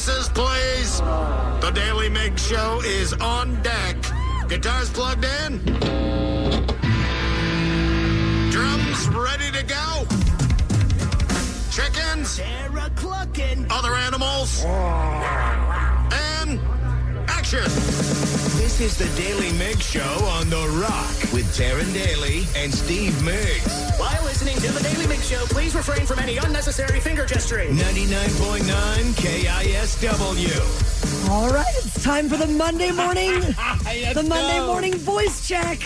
Voices, please. The Daily Migs Show is on deck. Guitars plugged in. Drums ready to go. Chickens. Other animals. And action. This is the Daily Migs Show on The Rock with Taryn Daly and Steve Migs. While listening to the Daily Migs Show, please refrain from any unnecessary finger gesturing. 99.9 KISW. All right, it's time for the Monday morning, Monday morning voice check.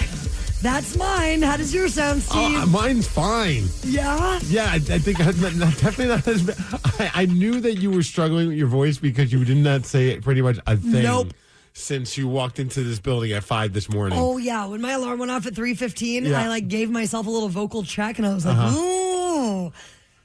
That's mine. How does yours sound, Steve? Mine's fine. Yeah? Yeah, I think definitely not as bad. I knew that you were struggling with your voice because you did not say it pretty much a thing. Nope. Since you walked into this building at 5 this morning. Oh, yeah. When my alarm went off at 3:15, I gave myself a little vocal check, and I was like, ooh.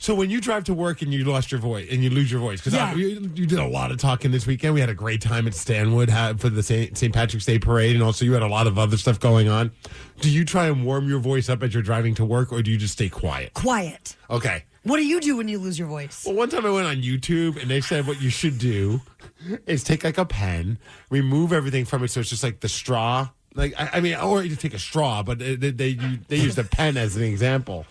So when you drive to work and you lost your voice and you lose your voice, because you did a lot of talking this weekend. We had a great time at Stanwood for the St. Patrick's Day parade, and also you had a lot of other stuff going on. Do you try and warm your voice up as you're driving to work, or do you just stay quiet? Quiet. Okay. What do you do when you lose your voice? Well, one time I went on YouTube, and they said what you should do is take like a pen, remove everything from it, so it's just like the straw. Like or you take a straw, but they used a pen as an example,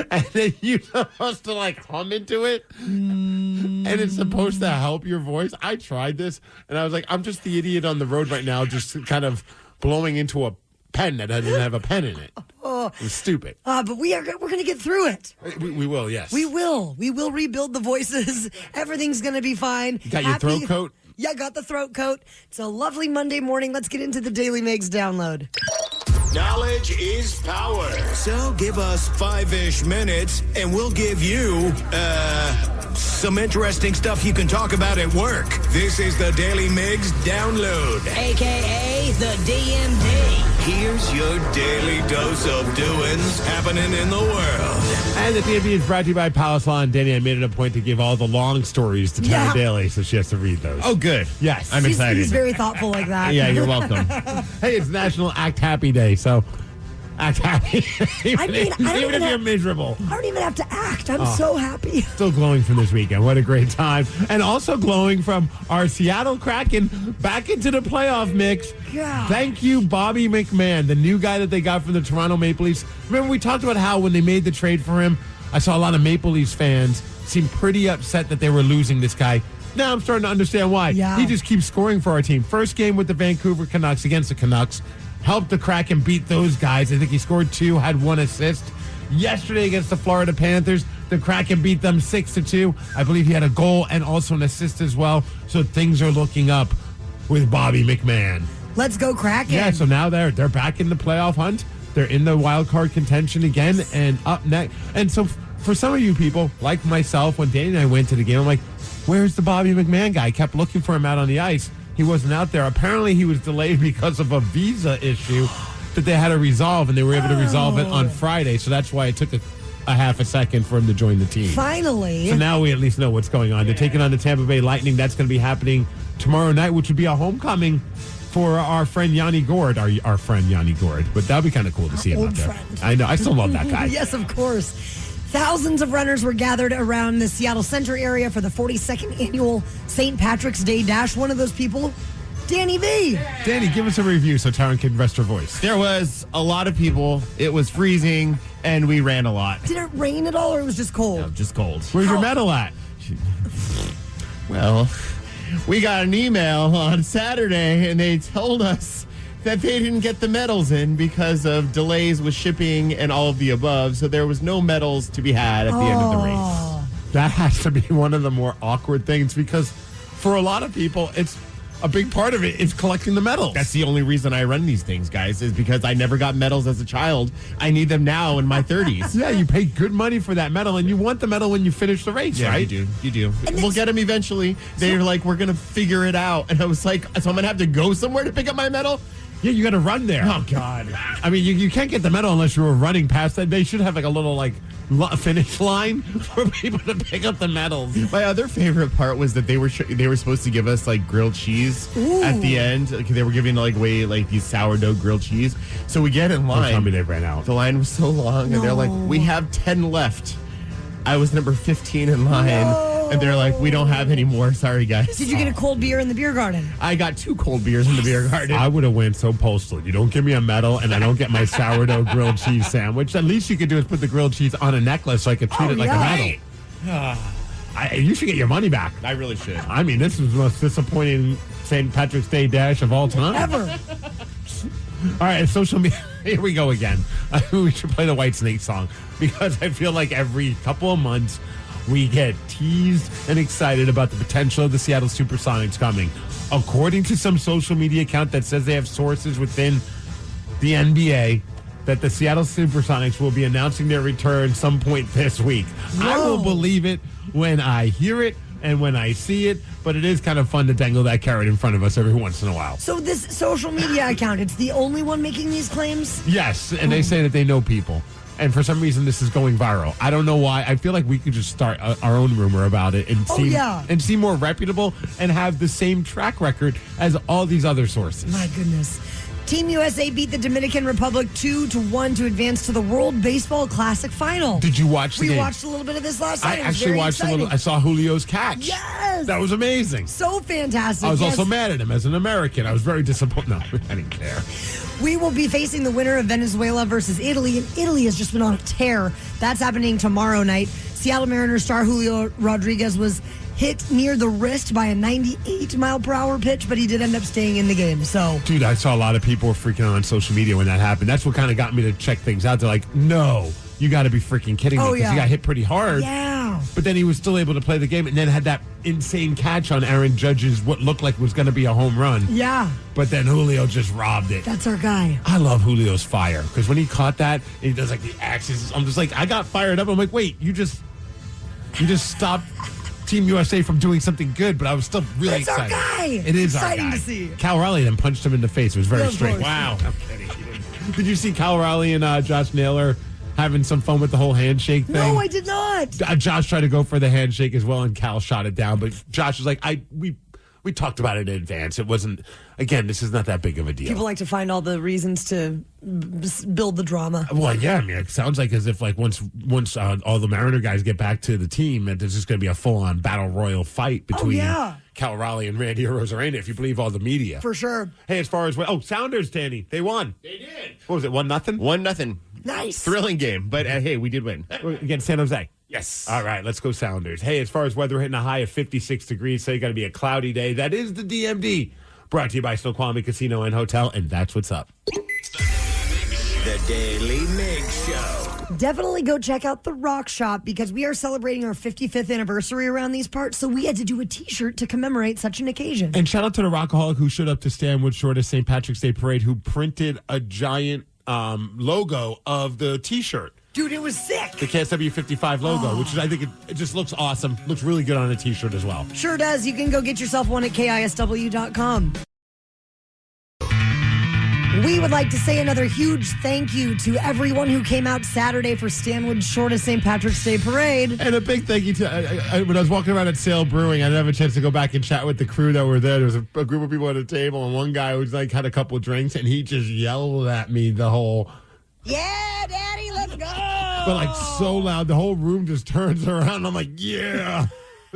and then you're supposed to like hum into it, and it's supposed to help your voice. I tried this, and I was like, I'm just the idiot on the road right now, just kind of blowing into a pen that doesn't have a pen in it. It was stupid. But we're going to get through it. We will, yes. We will rebuild the voices. Everything's going to be fine. You got your throat coat? Yeah, got the throat coat. It's a lovely Monday morning. Let's get into the Daily Migs download. Knowledge is power. So give us 5-ish minutes, and we'll give you, some interesting stuff you can talk about at work. This is the Daily Migs Download. A.K.A. the DMD. Here's your daily dose of doings happening in the world. And the DMV is brought to you by Palace Law. And Danny, I made it a point to give all the long stories to Tara Daly, so she has to read those. Oh, good. Yes. I'm excited. He's very thoughtful like that. Yeah, you're welcome. Hey, it's National Act Happy Day, so act happy. even if you're miserable. I don't even have to act. I'm so happy. Still glowing from this weekend. What a great time. And also glowing from our Seattle Kraken back into the playoff mix. God. Thank you, Bobby McMahon, the new guy that they got from the Toronto Maple Leafs. Remember, we talked about how when they made the trade for him, I saw a lot of Maple Leafs fans seem pretty upset that they were losing this guy. Now I'm starting to understand why. Yeah. He just keeps scoring for our team. First game with the Vancouver Canucks against the Canucks. Helped the Kraken beat those guys. I think he scored 2, had 1 assist. Yesterday against the Florida Panthers, the Kraken beat them 6-2. I believe he had a goal and also an assist as well. So things are looking up with Bobby McMahon. Let's go Kraken. Yeah, so now they're back in the playoff hunt. They're in the wild card contention again and up next. And so for some of you people, like myself, when Danny and I went to the game, I'm like, where's the Bobby McMahon guy? I kept looking for him out on the ice. He wasn't out there. Apparently, he was delayed because of a visa issue that they had to resolve, and they were able to resolve it on Friday. So that's why it took a half a second for him to join the team. Finally. So now we at least know what's going on. They're taking on the Tampa Bay Lightning. That's going to be happening tomorrow night, which would be a homecoming for our friend Yanni Gord, our friend Yanni Gord. But that would be kind of cool to see him out there. Friend. I know. I still love that guy. Yes, of course. Thousands of runners were gathered around the Seattle Center area for the 42nd annual St. Patrick's Day Dash. One of those people, Danny V. Danny, give us a review so Taryn can rest her voice. There was a lot of people. It was freezing, and we ran a lot. Did it rain at all, or it was just cold? No, just cold. Where's your medal at? Well, we got an email on Saturday, and they told us that they didn't get the medals in because of delays with shipping and all of the above. So there was no medals to be had at the end of the race. That has to be one of the more awkward things because for a lot of people, it's a big part of it is collecting the medals. That's the only reason I run these things, guys, is because I never got medals as a child. I need them now in my 30s. Yeah, you pay good money for that medal, and you want the medal when you finish the race, right? You do. We'll get them eventually. They're like, we're going to figure it out. And I was like, so I'm going to have to go somewhere to pick up my medal? Yeah, you got to run there. Oh, God. I mean, you can't get the medal unless you were running past that. They should have like a little finish line for people to pick up the medals. My other favorite part was that they were supposed to give us like grilled cheese at the end. Like, they were giving away like these sourdough grilled cheese. So we get in line. Don't tell me they ran out. The line was so long, and they're like, "We have 10 left." I was number 15 in line. And they're like, we don't have any more. Sorry, guys. Did you get a cold beer in the beer garden? I got 2 cold beers in the beer garden. I would have went so postal. You don't give me a medal, and I don't get my sourdough grilled cheese sandwich. At least you could do is put the grilled cheese on a necklace so I could treat it like a medal. You should get your money back. I really should. I mean, this is the most disappointing St. Patrick's Day dash of all time. Ever. All right, social media. Here we go again. We should play the White Snake song because I feel like every couple of months we get teased and excited about the potential of the Seattle Supersonics coming. According to some social media account that says they have sources within the NBA, that the Seattle Supersonics will be announcing their return some point this week. I will believe it when I hear it and when I see it, but it is kind of fun to dangle that carrot in front of us every once in a while. So this social media account, it's the only one making these claims? Yes, and they say that they know people. And for some reason, this is going viral. I don't know why. I feel like we could just start our own rumor about it and seem more reputable and have the same track record as all these other sources. My goodness. Team USA beat the Dominican Republic 2-1 to advance to the World Baseball Classic final. Did you watch the game? We watched a little bit of this last night. I actually watched a little. I saw Julio's catch. Yes. That was amazing. So fantastic. I was also mad at him as an American. I was very disappointed. No, I didn't care. We will be facing the winner of Venezuela versus Italy, and Italy has just been on a tear. That's happening tomorrow night. Seattle Mariners star Julio Rodriguez was hit near the wrist by a 98-mile-per-hour pitch, but he did end up staying in the game. So, dude, I saw a lot of people were freaking out on social media when that happened. That's what kind of got me to check things out. They're like, no, you got to be freaking kidding me, because he got hit pretty hard. Yeah. But then he was still able to play the game and then had that insane catch on Aaron Judge's what looked like was going to be a home run. Yeah. But then Julio just robbed it. That's our guy. I love Julio's fire, because when he caught that, and he does like the axes. I'm just like, I got fired up. I'm like, wait, you just stopped Team USA from doing something good, but I was still really excited. Our guy. It is exciting our guy. To see. Cal Raleigh then punched him in the face. It was very strange. Wow. I'm kidding. Did you see Cal Raleigh and Josh Naylor having some fun with the whole handshake thing? No, I did not. Josh tried to go for the handshake as well, and Cal shot it down. But Josh was like, we talked about it in advance. It wasn't, again, this is not that big of a deal. People like to find all the reasons to build the drama. Well, yeah, I mean, it sounds like as if like once all the Mariner guys get back to the team, that there's just going to be a full-on battle royal fight between Cal Raleigh and Randy Arozarena, if you believe all the media. For sure. Hey, as far as Sounders, Danny, they won. They did. What was it, 1-0? 1-0. Nice. Thrilling game, but hey, we did win. Against San Jose. Yes. All right, let's go Sounders. Hey, as far as weather, hitting a high of 56 degrees, so you got to be a cloudy day. That is the DMD. Brought to you by Snoqualmie Casino and Hotel, and that's what's up. The Daily Migs Show. Definitely go check out the Rock Shop, because we are celebrating our 55th anniversary around these parts, so we had to do a T-shirt to commemorate such an occasion. And shout out to the Rockaholic who showed up to Stanwood Shore to St. Patrick's Day Parade, who printed a giant logo of the T-shirt. Dude, it was sick. The KISW 55 logo, which is, I think it just looks awesome. Looks really good on a T-shirt as well. Sure does. You can go get yourself one at KISW.com. We would like to say another huge thank you to everyone who came out Saturday for Stanwood Shore to St. Patrick's Day Parade. And a big thank you to, when I was walking around at Sail Brewing, I didn't have a chance to go back and chat with the crew that were there. There was a group of people at a table, and one guy was like, had a couple of drinks, and he just yelled at me the whole, "Yeah, Daddy, let's go!" But like so loud, the whole room just turns around. I'm like, yeah.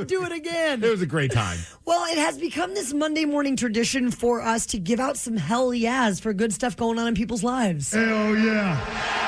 Do it again. It was a great time. Well, it has become this Monday morning tradition for us to give out some hell yeahs for good stuff going on in people's lives. Hell yeah.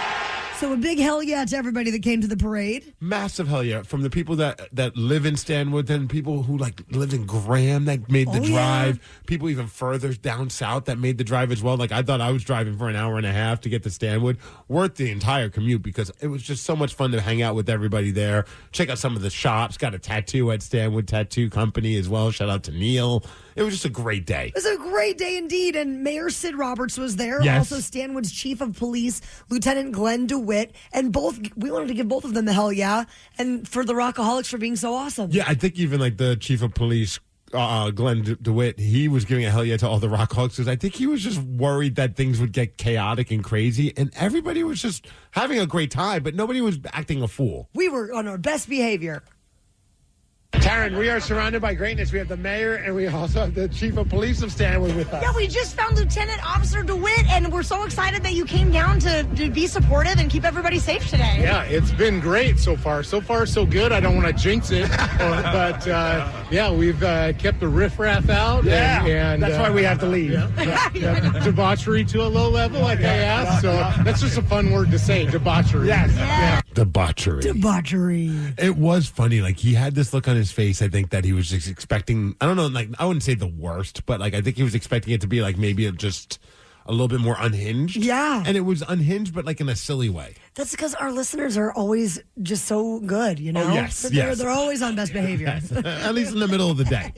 So a big hell yeah to everybody that came to the parade. Massive hell yeah. From the people that live in Stanwood, then people who like lived in Graham that made the drive. Yeah. People even further down south that made the drive as well. Like I thought I was driving for an hour and a half to get to Stanwood. Worth the entire commute, because it was just so much fun to hang out with everybody there. Check out some of the shops. Got a tattoo at Stanwood Tattoo Company as well. Shout out to Neil. It was just a great day. It was a great day indeed. And Mayor Sid Roberts was there. Yes. Also Stanwood's Chief of Police, Lieutenant Glenn DeWitt. And we wanted to give both of them the hell yeah. And for the Rockaholics for being so awesome. Yeah, I think even like the Chief of Police, Glenn DeWitt, he was giving a hell yeah to all the Rockaholics, because I think he was just worried that things would get chaotic and crazy. And everybody was just having a great time, but nobody was acting a fool. We were on our best behavior. Karen, we are surrounded by greatness. We have the mayor and we also have the chief of police of Stanwood with us. Yeah, we just found Lieutenant Officer DeWitt, and we're so excited that you came down to be supportive and keep everybody safe today. Yeah, it's been great so far. So far, so good. I don't want to jinx it, but yeah, we've kept the riffraff out. Yeah, and that's why we have to leave. Debauchery to a low level, like I asked. So that's just a fun word to say, debauchery. Yes. Yeah. Debauchery. It was funny. Like, he had this look on his face, I think, that he was just expecting, I don't know, like, I wouldn't say the worst, but, like, I think he was expecting it to be, like, maybe just a little bit more unhinged. Yeah. And it was unhinged, but, like, in a silly way. That's because our listeners are always just so good, you know? Oh, yes, They're always on best behavior. Yes. At least in the middle of the day,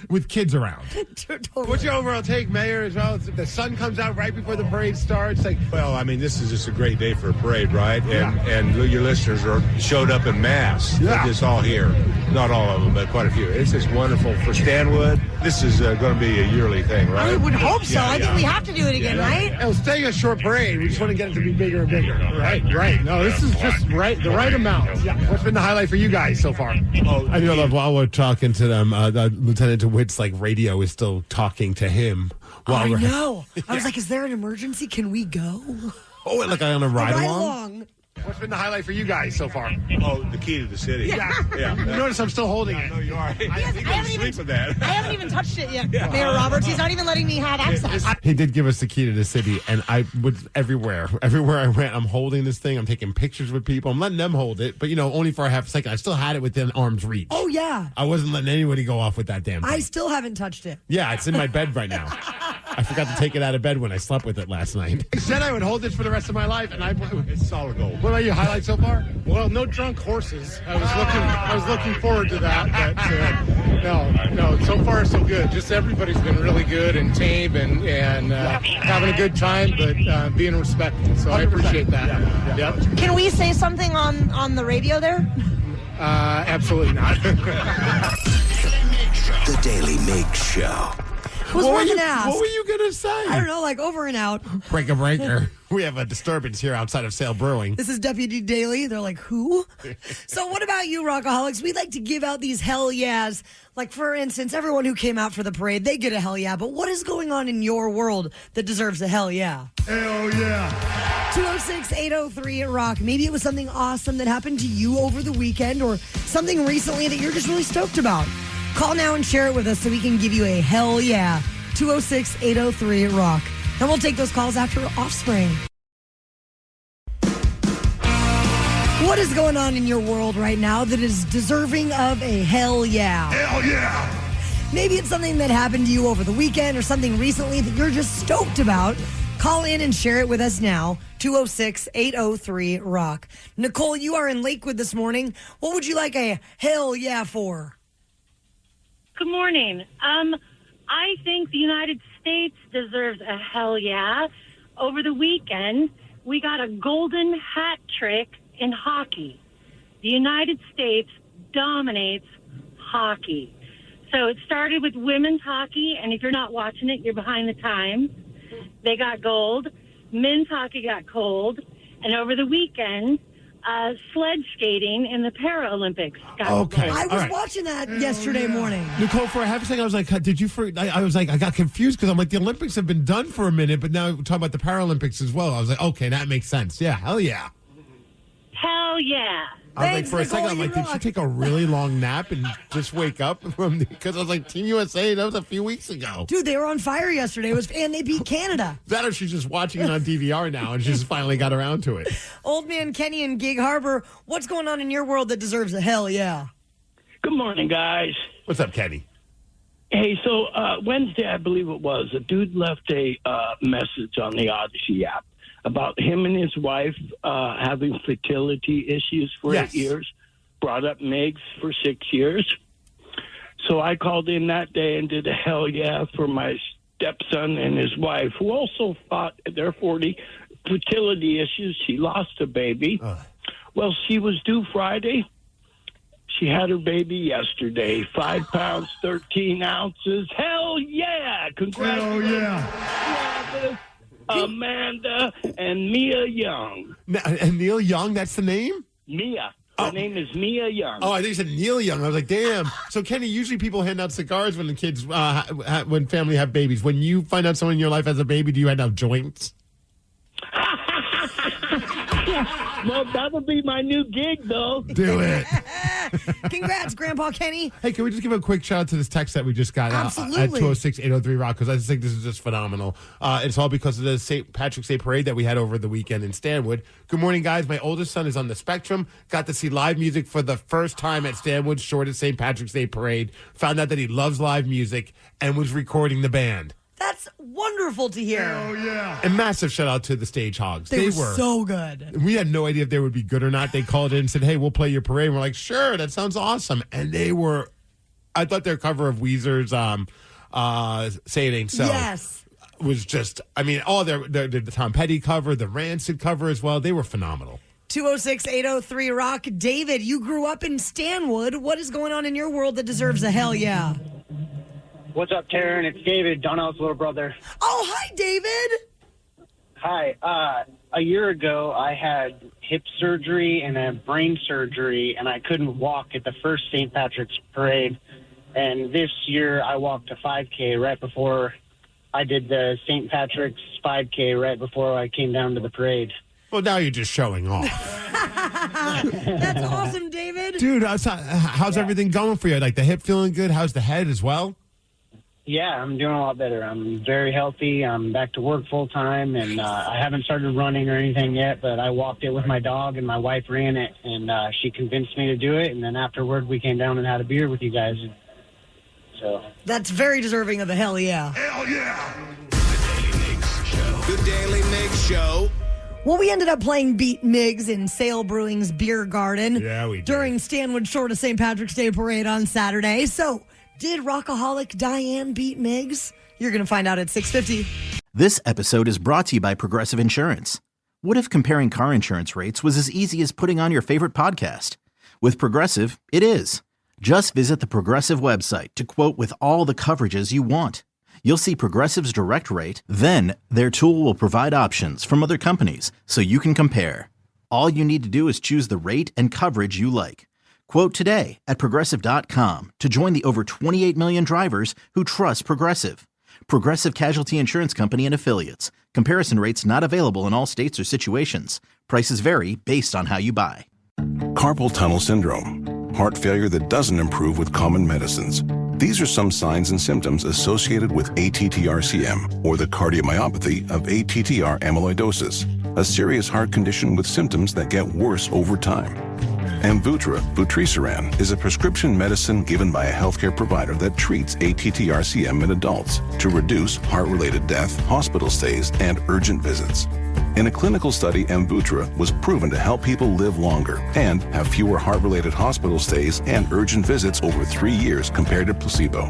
with kids around. Totally. What's your overall take, Mayor, as well? The sun comes out right before the parade starts. Like, Well, I mean, this is just a great day for a parade, right? And your listeners showed up in mass. Yeah. They're just all here. Not all of them, but quite a few. It's just wonderful for Stanwood. This is going to be a yearly thing, right? I would hope so. Yeah, I think yeah. we have to do it again, right? it was staying a short parade. We just want to get it to be bigger and bigger. Right. No, this is just the right amount. Yeah. What's been the highlight for you guys so far? I do love while we're talking to them, Lieutenant DeWitt's like radio is still talking to him. While I we're, know. I was like, is there an emergency? Can we go? Oh, like on a ride Right along? along. What's been the highlight for you guys so far? Oh, the key to the city. Yeah. Yeah. You notice I'm still holding it. No, you are. Yes, I think I I'm haven't even- asleep with that. I haven't even touched it yet, Mayor Roberts. He's not even letting me have access. He did give us the key to the city, and I would everywhere I went, I'm holding this thing. I'm taking pictures with people. I'm letting them hold it, but only for a half a second. I still had it within arm's reach. Oh, yeah. I wasn't letting anybody go off with that damn thing. I still haven't touched it. Yeah, it's in my bed right now. I forgot to take it out of bed when I slept with it last night. I said I would hold this for the rest of my life, and It's solid gold. What about your highlight so far? Well, no drunk horses. I was looking forward to that, but no. So far, so good. Just everybody's been really good and tame and having a good time, but being respectful. So I appreciate that. Yep. Can we say something on the radio there? Absolutely not. The Daily Migs Show. Was What more were than you- asked. What were you going to say? I don't know, like over and out. Breaker. We have a disturbance here outside of Sale Brewing. This is Deputy Daly. They're like, who? So what about you, Rockaholics? We like to give out these hell yeahs. Like, for instance, everyone who came out for the parade, they get a hell yeah. But what is going on in your world that deserves a hell yeah? Hell yeah. 206-803-ROCK. Maybe it was something awesome that happened to you over the weekend or something recently that you're just really stoked about. Call now and share it with us so we can give you a hell yeah. 206-803-ROCK. And we'll take those calls after Offspring. What is going on in your world right now that is deserving of a hell yeah? Hell yeah. Maybe it's something that happened to you over the weekend or something recently that you're just stoked about. Call in and share it with us now. 206-803-ROCK. Nicole, you are in Lakewood this morning. What would you like a hell yeah for? Good morning. I think the United States deserves a hell yeah. Over the weekend, we got a golden hat trick in hockey. The United States dominates hockey. So it started with women's hockey, and if you're not watching it, you're behind the times. They got gold. Men's hockey got gold. And over the weekend, sledge skating in the Paralympics got Okay. gold. I All was right. watching that yesterday morning. Nicole, for a half a second, I was like, did you? I was like, I got confused because I'm like, the Olympics have been done for a minute, but now we're talking about the Paralympics as well. I was like, okay, that makes sense. Yeah, hell yeah. Hell yeah. I was Thanks, like, for a second, Nicole, I'm like, you did she rock. take a really long nap and just wake up from? Because I was like, Team USA, that was a few weeks ago. Dude, they were on fire yesterday. And they beat Canada. That or she's just watching it on DVR now and she's finally got around to it. Old man Kenny in Gig Harbor, what's going on in your world that deserves a hell yeah? Good morning, guys. What's up, Kenny? Hey, so Wednesday, I believe it was, a dude left a message on the Odyssey app about him and his wife having fertility issues for Yes. 8 years, brought up Migs for 6 years. So I called in that day and did a hell yeah for my stepson and his wife, who also fought their 40 fertility issues. She lost a baby. Well, she was due Friday. She had her baby yesterday, 5 pounds, 13 ounces. Hell yeah! Congratulations, Amanda and Mia Young. And Neil Young, that's the name? Mia. Her name is Mia Young. Oh, I think you said Neil Young. I was like, damn. So, Kenny, usually people hand out cigars when the kids, when family have babies. When you find out someone in your life has a baby, do you hand out joints? Well, that'll be my new gig, though. Do it. Congrats, Grandpa Kenny. Hey, can we just give a quick shout out to this text that we just got at Absolutely. 206-803-ROCK? Because I just think this is just phenomenal. It's all because of the St. Patrick's Day parade that we had over the weekend in Stanwood. Good morning, guys. My oldest son is on the spectrum. Got to see live music for the first time at Stanwood's shortest St. Patrick's Day parade. Found out that he loves live music and was recording the band. That's wonderful to hear. Oh, yeah. And massive shout out to the Stage Hogs. They were so good. We had no idea if they would be good or not. They called in and said, hey, we'll play your parade. And we're like, sure, that sounds awesome. And they were, I thought their cover of Weezer's Say It Ain't So. Yes. Was just, I mean, all the Tom Petty cover, the Rancid cover as well. They were phenomenal. 206-803-ROCK. David, you grew up in Stanwood. What is going on in your world that deserves a hell yeah? What's up, Taryn? It's David, Donnell's little brother. Oh, hi, David. Hi. A year ago, I had hip surgery and a brain surgery, and I couldn't walk at the first St. Patrick's Parade. And this year, I walked a 5K right before I did the St. Patrick's 5K right before I came down to the parade. Well, now you're just showing off. That's awesome, David. Dude, how's everything going for you? Like the hip feeling good? How's the head as well? Yeah, I'm doing a lot better. I'm very healthy. I'm back to work full time, and I haven't started running or anything yet, but I walked it with my dog, and my wife ran it, and she convinced me to do it, and then afterward we came down and had a beer with you guys. So that's very deserving of a hell yeah. Hell yeah. The Daily Migs Show. Well, we ended up playing Beat Migs in Sale Brewing's Beer Garden. Yeah, we did. During Stanwood's shortest St. Patrick's Day parade on Saturday. So, did Rockaholic Diane beat Migs? You're going to find out at 6:50. This episode is brought to you by Progressive Insurance. What if comparing car insurance rates was as easy as putting on your favorite podcast? With Progressive, it is. Just visit the Progressive website to quote with all the coverages you want. You'll see Progressive's direct rate, then their tool will provide options from other companies so you can compare. All you need to do is choose the rate and coverage you like. Quote today at Progressive.com to join the over 28 million drivers who trust Progressive. Progressive Casualty Insurance Company and Affiliates. Comparison rates not available in all states or situations. Prices vary based on how you buy. Carpal tunnel syndrome. Heart failure that doesn't improve with common medicines. These are some signs and symptoms associated with ATTR-CM, or the cardiomyopathy of ATTR amyloidosis, a serious heart condition with symptoms that get worse over time. Amvuttra, vutrisiran, is a prescription medicine given by a healthcare provider that treats ATTR-CM in adults to reduce heart-related death, hospital stays, and urgent visits. In a clinical study, Amvuttra was proven to help people live longer and have fewer heart-related hospital stays and urgent visits over 3 years compared to placebo.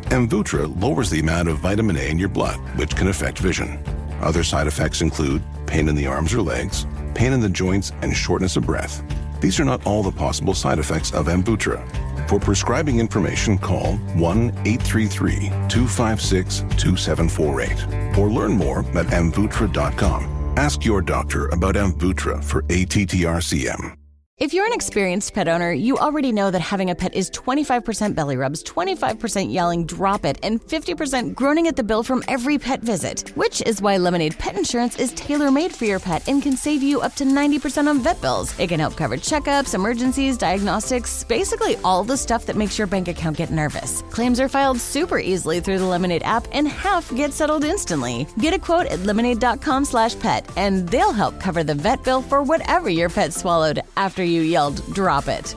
Amvuttra lowers the amount of vitamin A in your blood, which can affect vision. Other side effects include pain in the arms or legs, pain in the joints, and shortness of breath. These are not all the possible side effects of Amvuttra. For prescribing information, call 1-833-256-2748 or learn more at amvuttra.com. Ask your doctor about Amvuttra for ATTR-CM. If you're an experienced pet owner, you already know that having a pet is 25% belly rubs, 25% yelling, drop it, and 50% groaning at the bill from every pet visit. Which is why Lemonade Pet Insurance is tailor-made for your pet and can save you up to 90% on vet bills. It can help cover checkups, emergencies, diagnostics, basically all the stuff that makes your bank account get nervous. Claims are filed super easily through the Lemonade app and half get settled instantly. Get a quote at lemonade.com/pet and they'll help cover the vet bill for whatever your pet swallowed after you yelled, drop it.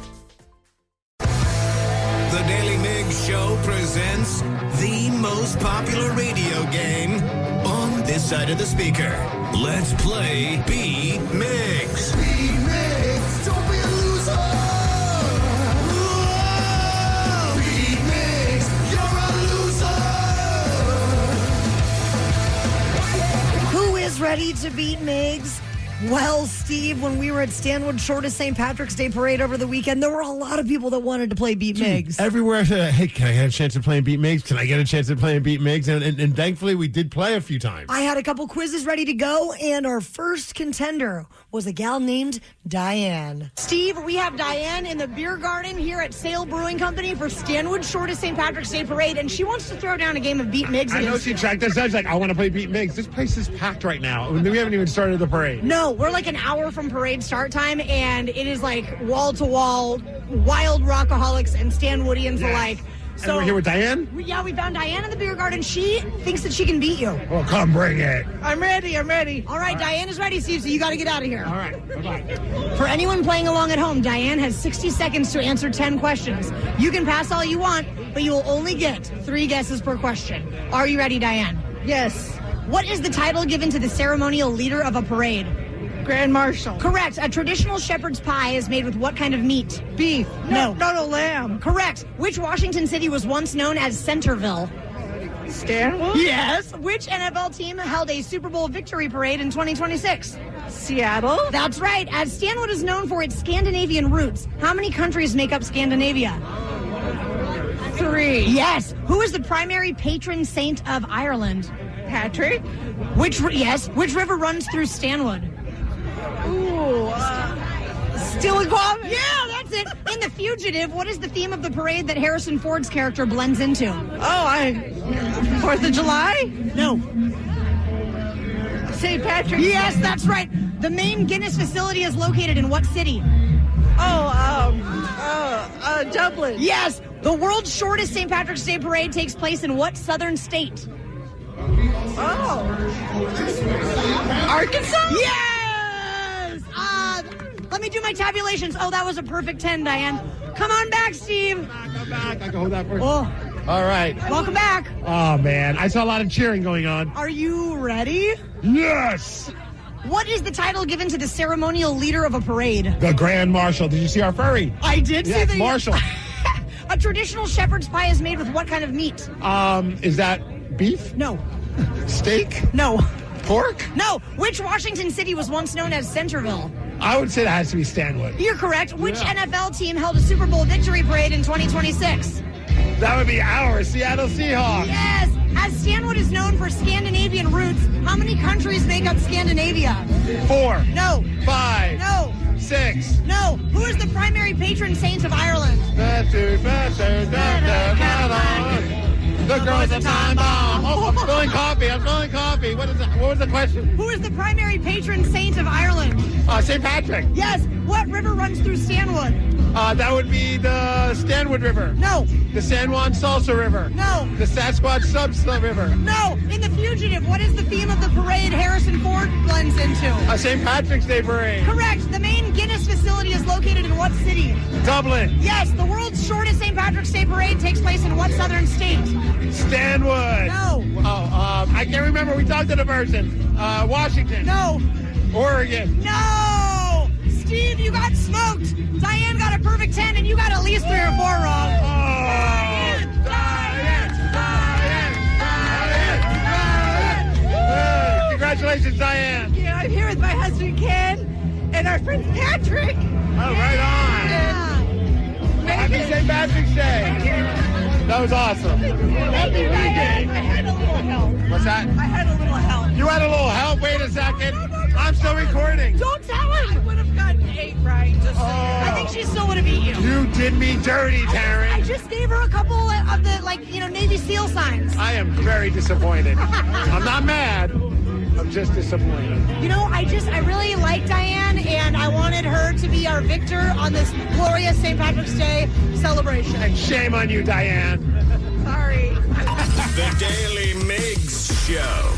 The Daily Migs Show presents the most popular radio game on this side of the speaker. Let's play Beat Migs. Beat Migs, don't be a loser. Whoa! Beat Migs, you're a loser. Who is ready to beat Migs? Well, Steve, when we were at Stanwood's shortest St. Patrick's Day parade over the weekend, there were a lot of people that wanted to play Beat Migs. Everywhere I said, hey, can I get a chance to play Beat Migs? Can I get a chance to play Beat Migs? And thankfully, we did play a few times. I had a couple quizzes ready to go, and our first contender was a gal named Diane. Steve, we have Diane in the beer garden here at Sale Brewing Company for Stanwood's shortest St. Patrick's Day parade, and she wants to throw down a game of Beat Migs. I know she tracked us. I was like, I want to play Beat Migs. This place is packed right now. We haven't even started the parade. No, we're like an hour from parade start time, and it is like wall-to-wall wild rockaholics and Stanwoodians alike. So, and we're here with Diane? We found Diane in the beer garden. She thinks that she can beat you. Well, come bring it. I'm ready. All right, Diane is ready, Steve, so you got to get out of here. All right, bye-bye. For anyone playing along at home, Diane has 60 seconds to answer 10 questions. You can pass all you want, but you will only get 3 guesses per question. Are you ready, Diane? Yes. What is the title given to the ceremonial leader of a parade? Grand Marshal. Correct. A traditional shepherd's pie is made with what kind of meat? Beef. No. Not a lamb. Correct. Which Washington city was once known as Centerville? Stanwood? Yes. Which NFL team held a Super Bowl victory parade in 2026? Seattle? That's right. As Stanwood is known for its Scandinavian roots, how many countries make up Scandinavia? 3. Yes. Who is the primary patron saint of Ireland? Patrick? Which river runs through Stanwood? Ooh, Stillaguam? Yeah, that's it. In The Fugitive, what is the theme of the parade that Harrison Ford's character blends into? 4th of July? No. St. Patrick's Day. Yes, that's right. The main Guinness facility is located in what city? Dublin. Yes. The world's shortest St. Patrick's Day parade takes place in what southern state? Arkansas? Yes! Let me do my tabulations. Oh, that was a perfect 10, Diane. Come on back, Steve. Come back. I can hold that for you. Oh. All right. Welcome back. Oh, man. I saw a lot of cheering going on. Are you ready? Yes! What is the title given to the ceremonial leader of a parade? The Grand Marshal. Did you see our furry? I did see the Marshal. A traditional shepherd's pie is made with what kind of meat? Is that beef? No. Steak? No. Pork? No. Which Washington city was once known as Centerville? I would say that has to be Stanwood. You're correct. Which NFL team held a Super Bowl victory parade in 2026? That would be our Seattle Seahawks. Yes. As Stanwood is known for Scandinavian roots, how many countries make up Scandinavia? 4. No. 5. No. 6. No. Who is the primary patron saint of Ireland? The girl's a time bomb. Oh, I'm spilling coffee. What was the question? Who is the primary patron saint of Ireland? St. Patrick. Yes. What river runs through Stanwood? That would be the Stanwood River. No. The San Juan Salsa River. No. The Sasquatch Subsla River. No. In The Fugitive, what is the theme of the parade Harrison Ford blends into? A St. Patrick's Day parade. Correct. The main Guinness facility is located in what city? Dublin. Yes. The world's shortest St. Patrick's Day parade takes place in what southern state? Stanwood. No. I can't remember. We talked to the person. Washington. No. Oregon. No. Steve, you got smoked. Diane got a perfect 10, and you got at least 3 or 4 wrong. Diane. Congratulations, Diane. Yeah, I'm here with my husband, Ken, and our friend Patrick. Oh, right on. Happy St. Patrick's Day. That was awesome. Happy weekend. I had a little help. What's that? I had a little help. You had a little help? Wait a second. I'm still recording. Don't tell him. I would have gotten 8 right. I think she still would have beat you. You did me dirty, Taryn. I just gave her a couple of the, Navy SEAL signs. I am very disappointed. I'm not mad. I'm just disappointed. I really like Diane, and I wanted her to be our victor on this glorious St. Patrick's Day celebration. And shame on you, Diane. Sorry. The Daily Migs Show.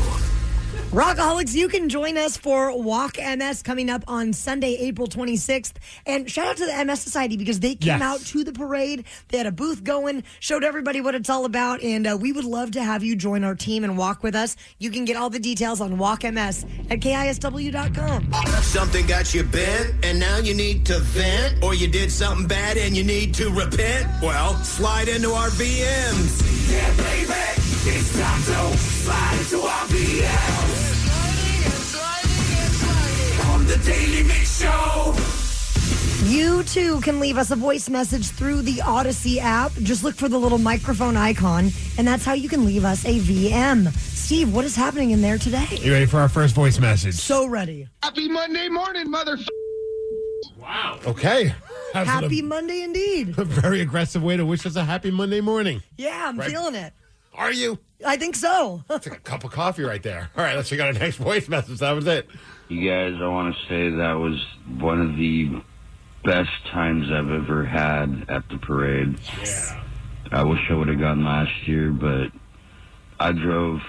Rockaholics, you can join us for Walk MS coming up on Sunday, April 26th. And shout out to the MS Society because they came out to the parade. They had a booth going, showed everybody what it's all about. And we would love to have you join our team and walk with us. You can get all the details on Walk MS at KISW.com. Something got you bent and now you need to vent? Or you did something bad and you need to repent? Well, slide into our VMs. Yeah, baby, it's time to slide into our VMs. On The Daily Mix Show. You too can leave us a voice message through the Odyssey app. Just look for the little microphone icon, and that's how you can leave us a VM. Steve, what is happening in there today? You ready for our first voice message? So ready. Happy Monday morning, Wow. Okay. Happy Monday indeed. A very aggressive way to wish us a happy Monday morning. Yeah, I'm feeling it. Are you? I think so. It's like a cup of coffee right there. All right, let's check out our next voice message. That was it. You guys, I want to say that was one of the best times I've ever had at the parade. Yes. I wish I would have gone last year, but I drove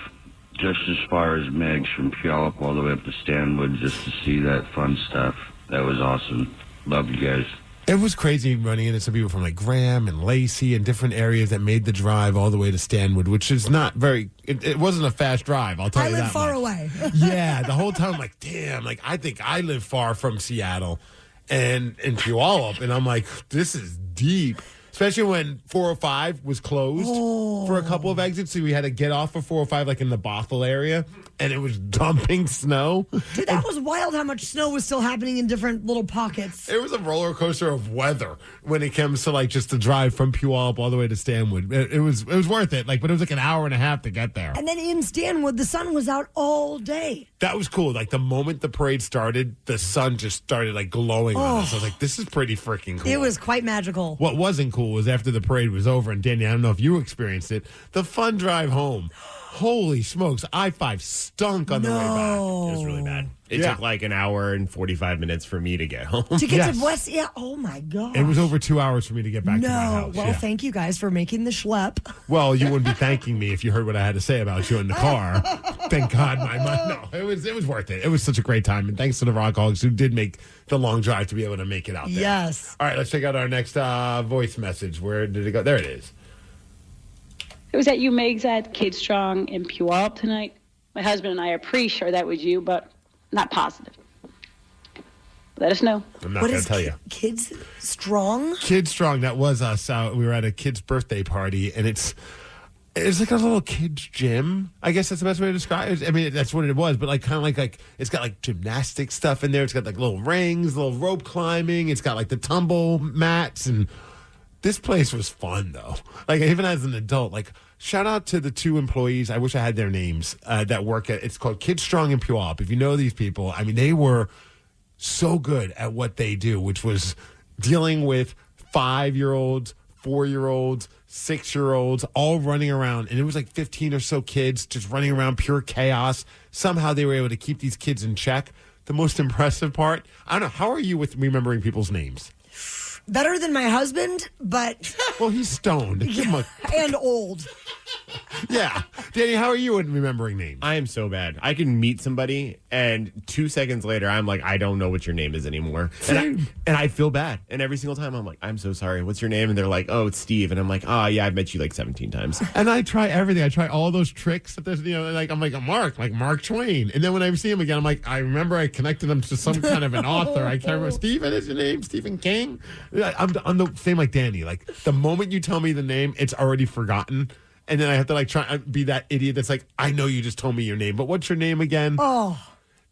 just as far as Migs from Puyallup all the way up to Stanwood just to see that fun stuff. That was awesome. Love you guys. It was crazy running into some people from like Graham and Lacey and different areas that made the drive all the way to Stanwood, which is not very, it wasn't a fast drive, I'll tell you that. I live far away. Yeah, the whole time I'm like, damn, like I think I live far from Seattle and in Puyallup, and I'm like, this is deep. Especially when 405 was closed for a couple of exits, so we had to get off of 405 like in the Bothell area, and it was dumping snow. Dude, that was wild how much snow was still happening in different little pockets. It was a roller coaster of weather when it comes to like just the drive from Puyallup all the way to Stanwood. It was worth it, like, but it was like an hour and a half to get there. And then in Stanwood, the sun was out all day. That was cool. Like the moment the parade started, the sun just started like glowing on us. I was like, this is pretty freaking cool. It was quite magical. What wasn't cool was after the parade was over, and Danny, I don't know if you experienced it, the fun drive home. Holy smokes, I-5 stunk on the way back. It was really bad. It took like an hour and 45 minutes for me to get home. To get to West, yeah, oh my God. It was over 2 hours for me to get back to my house. Well, thank you guys for making the schlep. Well, you wouldn't be thanking me if you heard what I had to say about you in the car. Thank God my mind. No, it was worth it. It was such a great time. And thanks to the Rockhogs who did make the long drive to be able to make it out there. Yes. All right, let's check out our next voice message. Where did it go? There it is. It was at you, Migs, at Kid Strong in Puyallup tonight. My husband and I are pretty sure that was you, but not positive. Let us know. I'm not going to tell you. Kids Strong? Kid Strong, that was us. We were at a kid's birthday party, and it's like a little kid's gym. I guess that's the best way to describe it. I mean, that's what it was, but like kind of like it's got like gymnastic stuff in there. It's got like little rings, little rope climbing. It's got like the tumble mats, and this place was fun though. Like even as an adult, like shout out to the two employees. I wish I had their names that work at. It's called Kid Strong in Puyallup. If you know these people, I mean they were so good at what they do, which was dealing with 5-year-olds, 4-year-olds, 6-year-olds, all running around. And it was like 15 or so kids just running around, pure chaos. Somehow they were able to keep these kids in check. The most impressive part, I don't know, how are you with remembering people's names? Better than my husband, but... Well, he's stoned. And old. Yeah. Danny, how are you in remembering names? I am so bad. I can meet somebody, and 2 seconds later, I'm like, I don't know what your name is anymore. And I feel bad. And every single time, I'm like, I'm so sorry. What's your name? And they're like, oh, it's Steve. And I'm like, oh, yeah, I've met you like 17 times. And I try everything. I try all those tricks. That there's, like I'm like, Mark Twain. And then when I see him again, I'm like, I remember I connected him to some kind of an author. I can't remember. Stephen is your name? Stephen King? I'm the same like Danny. Like the moment you tell me the name, it's already forgotten. And then I have to like try and be that idiot that's like, I know you just told me your name, but what's your name again? Oh.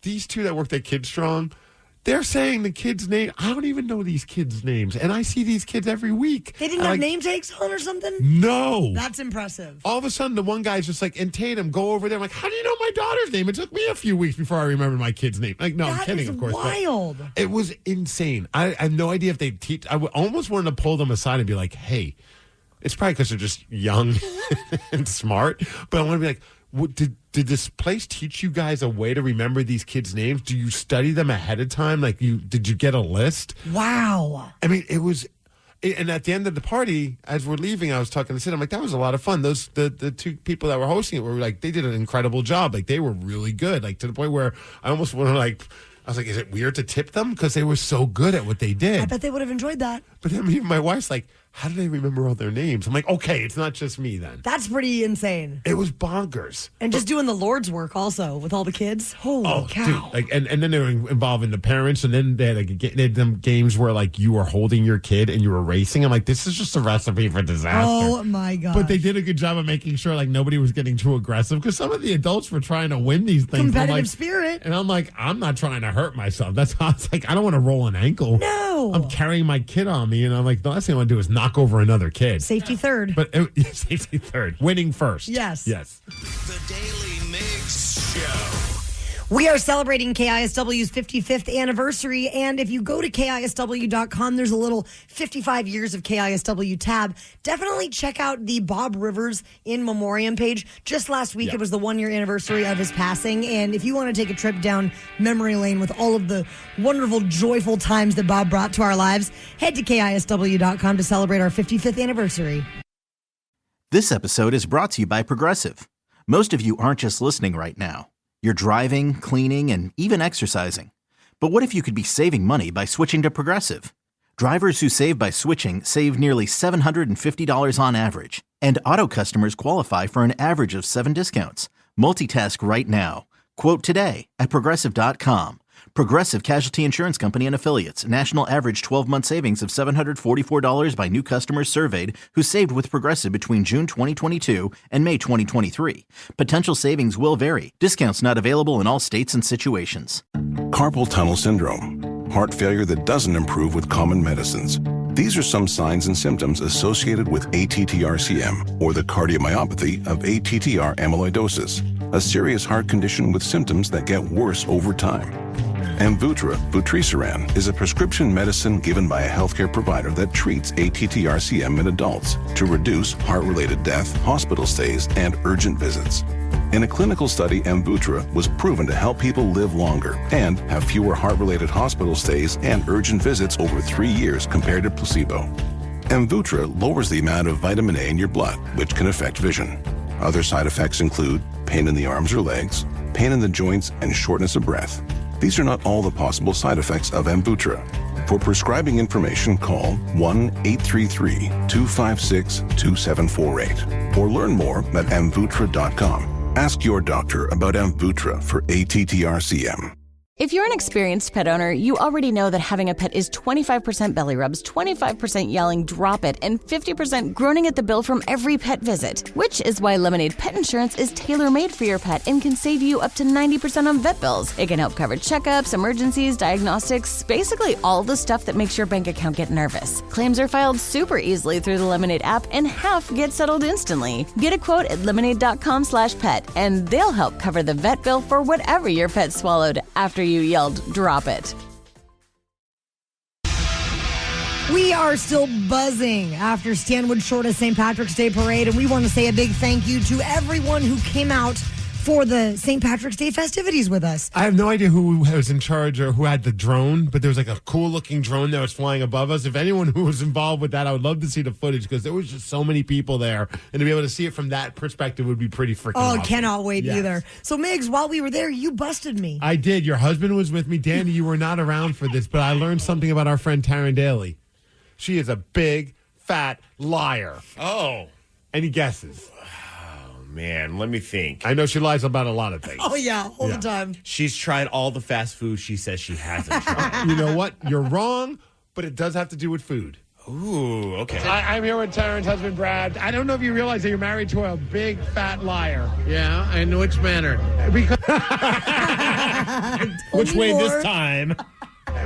These two that worked at Kid Strong, they're saying the kid's name. I don't even know these kids' names. And I see these kids every week. They didn't have name tags on or something? No. That's impressive. All of a sudden, the one guy's just like, and Tatum, go over there. I'm like, how do you know my daughter's name? It took me a few weeks before I remembered my kid's name. Like, no, I'm kidding, of course. Wild. It was insane. I have no idea if they teach. I almost wanted to pull them aside and be like, hey, it's probably because they're just young and smart. But I want to be like, did this place teach you guys a way to remember these kids' names? Do you study them ahead of time? Like, did you get a list? Wow. I mean, it was. And at the end of the party, as we're leaving, I was talking to Sid. I'm like, that was a lot of fun. The two people that were hosting it were like, they did an incredible job. Like, they were really good. Like, to the point where I almost want to like. I was like, is it weird to tip them? Because they were so good at what they did. I bet they would have enjoyed that. But then even my wife's like, how do they remember all their names? I'm like, okay, it's not just me then. That's pretty insane. It was bonkers. And just doing the Lord's work also with all the kids. Holy cow. Dude, like, and then they were involving the parents, and then they had them games where like you were holding your kid and you were racing. I'm like, this is just a recipe for disaster. Oh my God. But they did a good job of making sure like nobody was getting too aggressive because some of the adults were trying to win these things. Competitive spirit. And I'm like, I'm not trying to hurt myself. That's how it's like, I don't want to roll an ankle. No. I'm carrying my kid on me, and I'm like, the last thing I want to do is knock over another kid. Safety third. But safety third. Winning first. Yes. Yes. The Daly Migs Show. We are celebrating KISW's 55th anniversary, and if you go to KISW.com, there's a little 55 years of KISW tab. Definitely check out the Bob Rivers in memoriam page. Just last week, It was the 1-year anniversary of his passing, and if you want to take a trip down memory lane with all of the wonderful, joyful times that Bob brought to our lives, head to KISW.com to celebrate our 55th anniversary. This episode is brought to you by Progressive. Most of you aren't just listening right now. You're driving, cleaning, and even exercising. But what if you could be saving money by switching to Progressive? Drivers who save by switching save nearly $750 on average. And auto customers qualify for an average of 7 discounts. Multitask right now. Quote today at Progressive.com. Progressive Casualty Insurance Company and Affiliates. National average 12-month savings of $744 by new customers surveyed who saved with Progressive between June 2022 and May 2023. Potential savings will vary. Discounts not available in all states and situations. Carpal tunnel syndrome. Heart failure that doesn't improve with common medicines. These are some signs and symptoms associated with ATTR-CM, or the cardiomyopathy of ATTR amyloidosis, a serious heart condition with symptoms that get worse over time. Amvuttra, vutrisiran, is a prescription medicine given by a healthcare provider that treats ATTR-CM in adults to reduce heart-related death, hospital stays, and urgent visits. In a clinical study, Amvuttra was proven to help people live longer and have fewer heart-related hospital stays and urgent visits over 3 years compared to placebo. Amvuttra lowers the amount of vitamin A in your blood, which can affect vision. Other side effects include pain in the arms or legs, pain in the joints, and shortness of breath. These are not all the possible side effects of Amvuttra. For prescribing information, call 1-833-256-2748 or learn more at Amvuttra.com. Ask your doctor about Amvuttra for ATTR-CM. If you're an experienced pet owner, you already know that having a pet is 25% belly rubs, 25% yelling, drop it, and 50% groaning at the bill from every pet visit. Which is why Lemonade Pet Insurance is tailor-made for your pet and can save you up to 90% on vet bills. It can help cover checkups, emergencies, diagnostics, basically all the stuff that makes your bank account get nervous. Claims are filed super easily through the Lemonade app, and half get settled instantly. Get a quote at lemonade.com/pet, and they'll help cover the vet bill for whatever your pet swallowed after you yelled, drop it. We are still buzzing after Stanwood's shortest St. Patrick's Day parade, and we want to say a big thank you to everyone who came out for the St. Patrick's Day festivities with us. I have no idea who was in charge or who had the drone, but there was like a cool looking drone that was flying above us. If anyone who was involved with that, I would love to see the footage because there was just so many people there, and to be able to see it from that perspective would be pretty freaking awesome. Cannot wait either. So, Migs, while we were there, you busted me. I did. Your husband was with me. Danny, you were not around for this, but I learned something about our friend Daly. She is a big, fat liar. Oh. Any guesses? Man, let me think. I know she lies about a lot of things. Oh, yeah, all the time. She's tried all the fast food she says she hasn't tried. You know what? You're wrong, but it does have to do with food. Ooh, okay. I'm here with Taryn's husband, Brad. I don't know if you realize that you're married to a big, fat liar. Yeah, in which manner? Because Which way this time?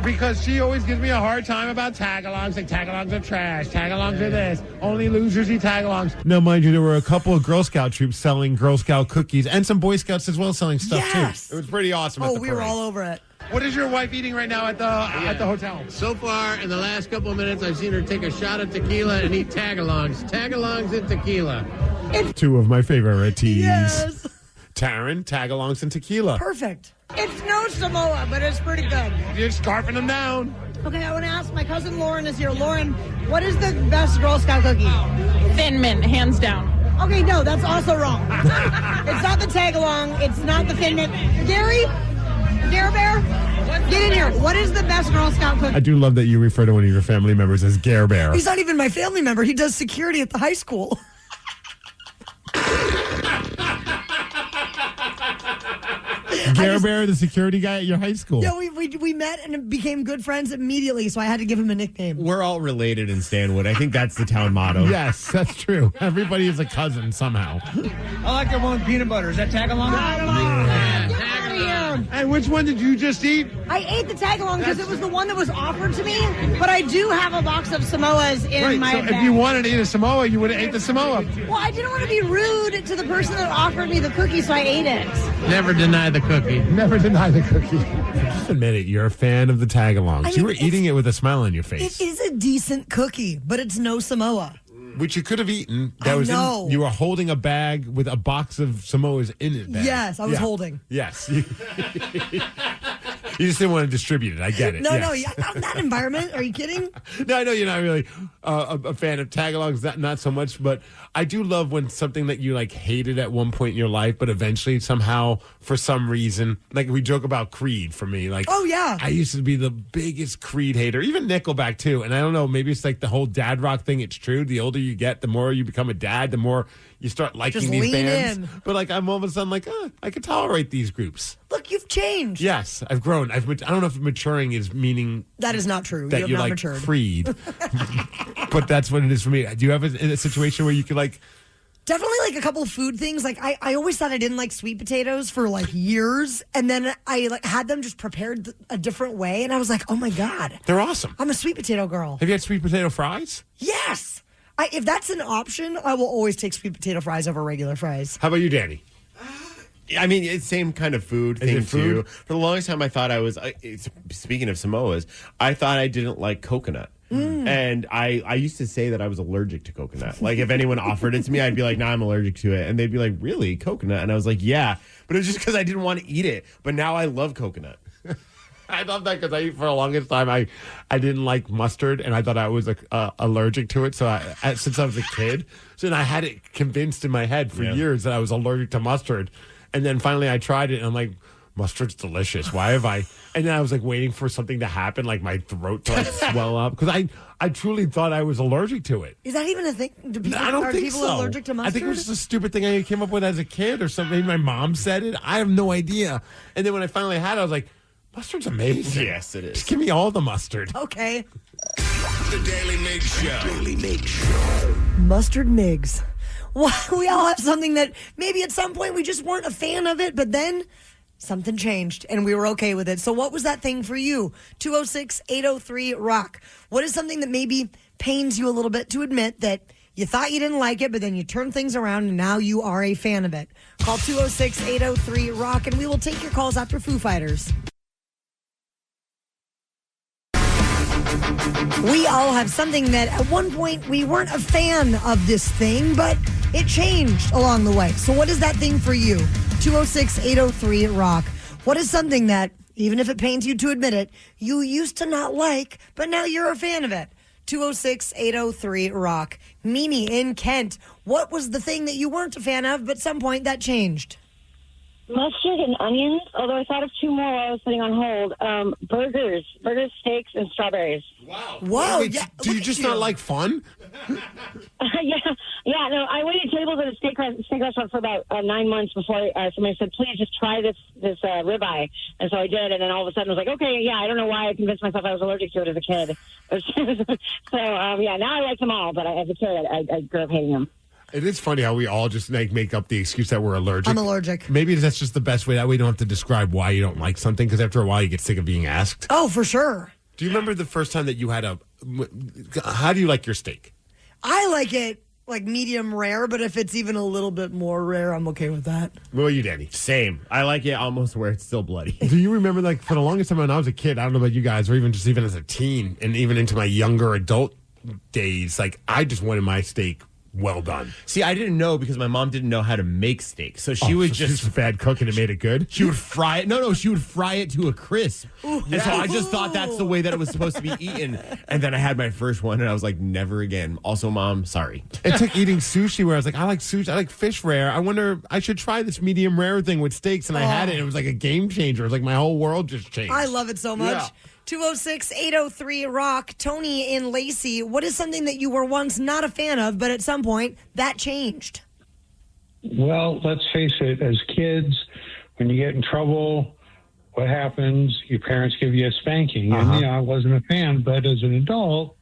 Because she always gives me a hard time about tag-alongs. Like, tag-alongs are trash. Tag-alongs are this. Only losers eat tag-alongs. Now, mind you, there were a couple of Girl Scout troops selling Girl Scout cookies and some Boy Scouts as well selling stuff, too. It was pretty awesome. Oh, we were all over it. What is your wife eating right now at the hotel? So far, in the last couple of minutes, I've seen her take a shot of tequila and eat tag-alongs. Tag-alongs and tequila. Two of my favorite teas. Yes. Taryn, tag-alongs, and tequila. Perfect. It's no Samoa, but it's pretty good. You're scarfing them down. Okay, I want to ask, my cousin Lauren is here. Lauren, what is the best Girl Scout cookie? Thin Mint, hands down. Okay, no, that's also wrong. It's not the tag-along. It's not the Thin Mint. Gary Bear? Get in here. What is the best Girl Scout cookie? I do love that you refer to one of your family members as Gare Bear. He's not even my family member. He does security at the high school. Gare Bear, the security guy at your high school. Yeah, we met and became good friends immediately, so I had to give him a nickname. We're all related in Stanwood. I think that's the town motto. Yes, that's true. Everybody is a cousin somehow. I like the one with peanut butter. Is that tag along? Tag along. Get out of here. Hey, which one did you just eat? I ate the tag along because it was the one that was offered to me, but I do have a box of Samoas in my bag. If you wanted to eat a Samoa, you would have ate the Samoa. Well, I didn't want to be rude to the person that offered me the cookie, so I ate it. Never deny the cookie. Never deny the cookie. Just admit it. You're a fan of the tag-alongs. You were eating it with a smile on your face. It is a decent cookie, but it's no Samoa. Which you could have eaten. know. You were holding a bag with a box of Samoas in it. Yes, I was holding. Yes. You just didn't want to distribute it. I get it. No, yes. not in that environment. Are you kidding? No, I know you're not really a fan of tag-alongs, not so much, but I do love when something that you like hated at one point in your life, but eventually somehow, for some reason, like we joke about Creed for me. Like, oh, yeah. I used to be the biggest Creed hater, even Nickelback too. And I don't know, maybe it's like the whole dad rock thing. It's true. The older you get, the more you become a dad, the more you start liking Just these lean bands. in. But like, I'm all of a sudden like, I can tolerate these groups. Look, you've changed. Yes, I've grown. I don't know if maturing is meaning That is not true. that You have you're not like matured. Creed. But that's what it is for me. Do you have a situation where you could like... Definitely like a couple of food things. Like I always thought I didn't like sweet potatoes for like years. And then I like had them just prepared a different way. And I was like, oh my God. They're awesome. I'm a sweet potato girl. Have you had sweet potato fries? Yes. If that's an option, I will always take sweet potato fries over regular fries. How about you, Danny? I mean, it's same kind of food Is thing it food? too. For the longest time, I thought I was. Speaking of Samoas, I thought I didn't like coconut. And I used to say that I was allergic to coconut. Like, if anyone offered it to me, I'd be like, nah, I'm allergic to it. And they'd be like, really? Coconut? And I was like, yeah. But it was just because I didn't want to eat it. But now I love coconut. I love that because for the longest time, I didn't like mustard, and I thought I was allergic to it. So since I was a kid, then I had it convinced in my head for years that I was allergic to mustard. And then finally I tried it, and I'm like, mustard's delicious. Why have I? And then I was like waiting for something to happen, like my throat to like swell up, because I truly thought I was allergic to it. Is that even a thing? I don't think people so. allergic to mustard? I think it was just a stupid thing I came up with as a kid or something. Maybe my mom said it. I have no idea. And then when I finally had it, I was like, mustard's amazing. Yes, it is. Just give me all the mustard. Okay. The Daily Migs Show. Daily Migs Show. Mustard Migs. Well, we all have something that maybe at some point we just weren't a fan of it, but then something changed and we were okay with it. So what was that thing for you? 206-803-ROCK. What is something that maybe pains you a little bit to admit that you thought you didn't like it, but then you turned things around and now you are a fan of it? Call 206-803-ROCK and we will take your calls after Foo Fighters. We all have something that at one point we weren't a fan of this thing, but it changed along the way. So what is that thing for you? 206-803-ROCK. What is something that, even if it pains you to admit it, you used to not like, but now you're a fan of it? 206-803-ROCK. Mimi in Kent, what was the thing that you weren't a fan of, but at some point that changed? Mustard and onions, although I thought of two more while I was sitting on hold. Burgers, steaks, and strawberries. Wow. Whoa. Wait, Yeah, do you just not like fun? Yeah, no, I waited tables at a steak restaurant for about 9 months before somebody said, please just try this ribeye. And so I did, and then all of a sudden I was like, okay, yeah, I don't know why I convinced myself I was allergic to it as a kid. So, now I like them all, but as a kid, I grew up hating them. It is funny how we all just make up the excuse that we're allergic. I'm allergic. Maybe that's just the best way. That way you don't have to describe why you don't like something, because after a while you get sick of being asked. Oh, for sure. Do you remember the first time that you had how do you like your steak? I like it like medium rare, but if it's even a little bit more rare, I'm okay with that. What about you, Danny? Same. I like it almost where it's still bloody. Do you remember, like, for the longest time when I was a kid, I don't know about you guys, or even as a teen, and even into my younger adult days, like, I just wanted my steak well done. See, I didn't know because my mom didn't know how to make steak. So she would she's a bad cook and it made it good? She would fry it. No, she would fry it to a crisp. And so I just thought that's the way that it was supposed to be eaten. And then I had my first one and I was like, never again. Also, Mom, sorry. It took eating sushi where I was like, I like sushi. I like fish rare. I wonder, I should try this medium rare thing with steaks. And I had it. And it was like a game changer. It was like my whole world just changed. I love it so much. Yeah. 206-803-ROCK. Tony in Lacey, what is something that you were once not a fan of, but at some point that changed? Well, let's face it, as kids, when you get in trouble, what happens? Your parents give you a spanking. And, I wasn't a fan, but as an adult...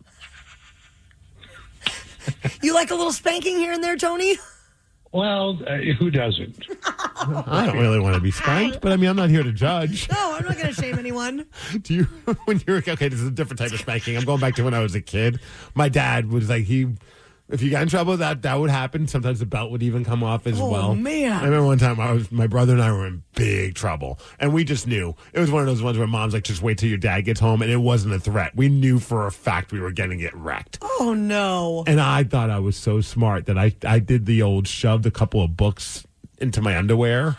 You like a little spanking here and there, Tony? Well, who doesn't? I don't really want to be spanked, but I mean, I'm not here to judge. No, I'm not going to shame anyone. Do you, when you're, okay, this is a different type of spanking. I'm going back to when I was a kid. My dad was like, if you got in trouble, that would happen. Sometimes the belt would even come off as well. Oh, man. I remember one time my brother and I were in big trouble, and we just knew. It was one of those ones where mom's like, just wait till your dad gets home, and it wasn't a threat. We knew for a fact we were going to get wrecked. Oh, no. And I thought I was so smart that I did the old shoved a couple of books into my underwear,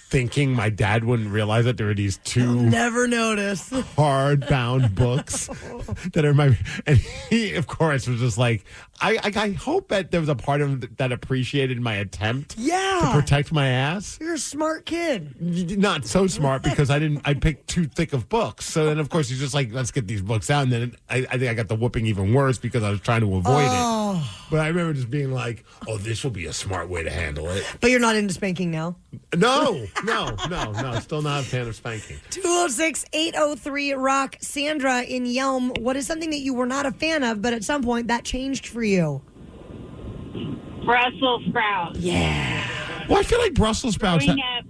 thinking my dad wouldn't realize that there were these two never notice hardbound books that are and he of course was just like, I hope that there was a part of him that appreciated my attempt to protect my ass. You're a smart kid. Not so smart because I picked too thick of books. So then of course he's just like, let's get these books out. And then I think I got the whooping even worse because I was trying to avoid it. But I remember just being like, oh, this will be a smart way to handle it. But you're not into spanking now? No. Still not a fan of spanking. 206-803-ROCK. Sandra in Yelm, what is something that you were not a fan of, but at some point that changed for you? Brussels sprouts. Yeah. Well, I feel like Brussels sprouts... Growing up,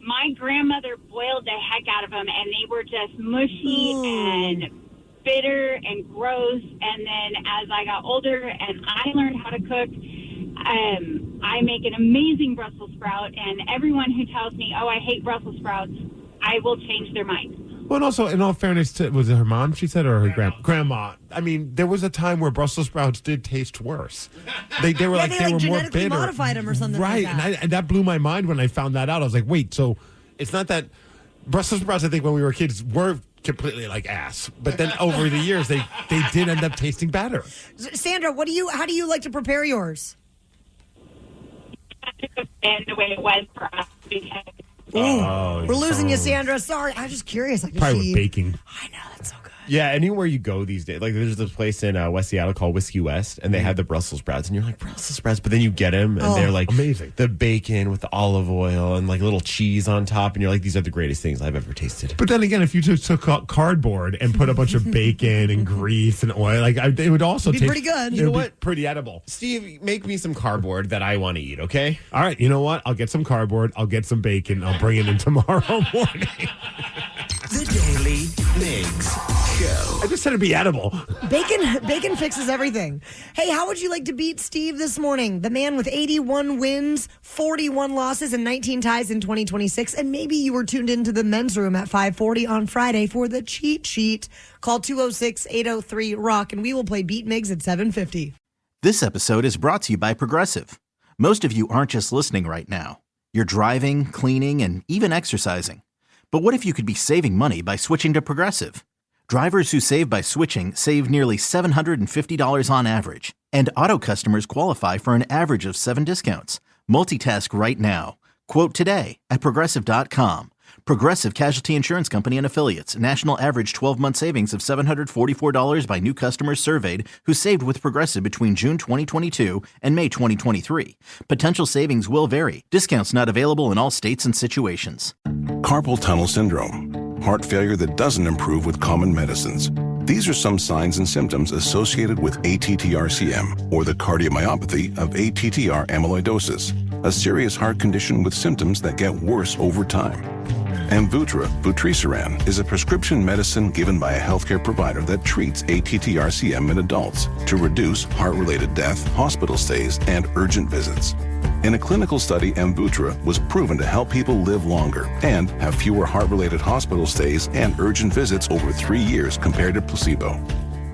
my grandmother boiled the heck out of them, and they were just mushy and bitter and gross. And then as I got older and I learned how to cook, I make an amazing Brussels sprout, and everyone who tells me, oh, I hate Brussels sprouts, I will change their mind. Well, and also, in all fairness, was it her mom, she said, or her grandma? I mean, there was a time where Brussels sprouts did taste worse. They were they were more genetically bitter. modified them or something right, like that. And that blew my mind when I found that out. I was like, wait, so it's not that Brussels sprouts, I think, when we were kids, were completely like ass. But then over the years, they did end up tasting better. Sandra, how do you like to prepare yours? And the way it was for us because we're losing you, Sandra. Sorry, I'm just curious. Probably with baking. I know, that's so good. Yeah, anywhere you go these days, like there's this place in West Seattle called Whiskey West, and they have the Brussels sprouts, and you're like, Brussels sprouts, but then you get them, and they're like amazing. The bacon with the olive oil and like little cheese on top, and you're like, these are the greatest things I've ever tasted. But then again, if you just took cardboard and put a bunch of bacon and grease and oil, it would also taste pretty good. You know what? Pretty edible. Steve, make me some cardboard that I want to eat, okay? All right, you know what? I'll get some cardboard. I'll get some bacon. I'll bring it in tomorrow morning. The Daily Migs Show. I just said it'd be edible. Bacon fixes everything. Hey, how would you like to beat Steve this morning? The man with 81 wins, 41 losses, and 19 ties in 2026. And maybe you were tuned into the men's room at 5:40 on Friday for the cheat sheet. Call 206-803-ROCK, and we will play Beat Migs at 7:50. This episode is brought to you by Progressive. Most of you aren't just listening right now. You're driving, cleaning, and even exercising. But what if you could be saving money by switching to Progressive? Drivers who save by switching save nearly $750 on average. And auto customers qualify for an average of 7 discounts. Multitask right now. Quote today at Progressive.com. Progressive Casualty Insurance Company and Affiliates. National average 12-month savings of $744 by new customers surveyed who saved with Progressive between June 2022 and May 2023. Potential savings will vary. Discounts not available in all states and situations. Carpal tunnel syndrome, heart failure that doesn't improve with common medicines. These are some signs and symptoms associated with ATTR-CM, or the cardiomyopathy of ATTR amyloidosis, a serious heart condition with symptoms that get worse over time. Amvuttra, vutrisiran, is a prescription medicine given by a healthcare provider that treats ATTR-CM in adults to reduce heart-related death, hospital stays, and urgent visits. In a clinical study, Amvuttra was proven to help people live longer and have fewer heart-related hospital stays and urgent visits over 3 years compared to placebo.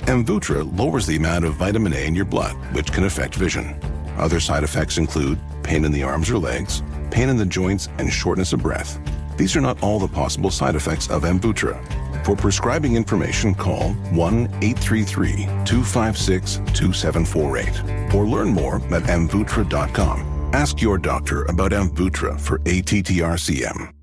Amvuttra lowers the amount of vitamin A in your blood, which can affect vision. Other side effects include pain in the arms or legs, pain in the joints, and shortness of breath. These are not all the possible side effects of Amvuttra. For prescribing information, call 1-833-256-2748 or learn more at Amvuttra.com. Ask your doctor about Amvuttra for ATTRCM.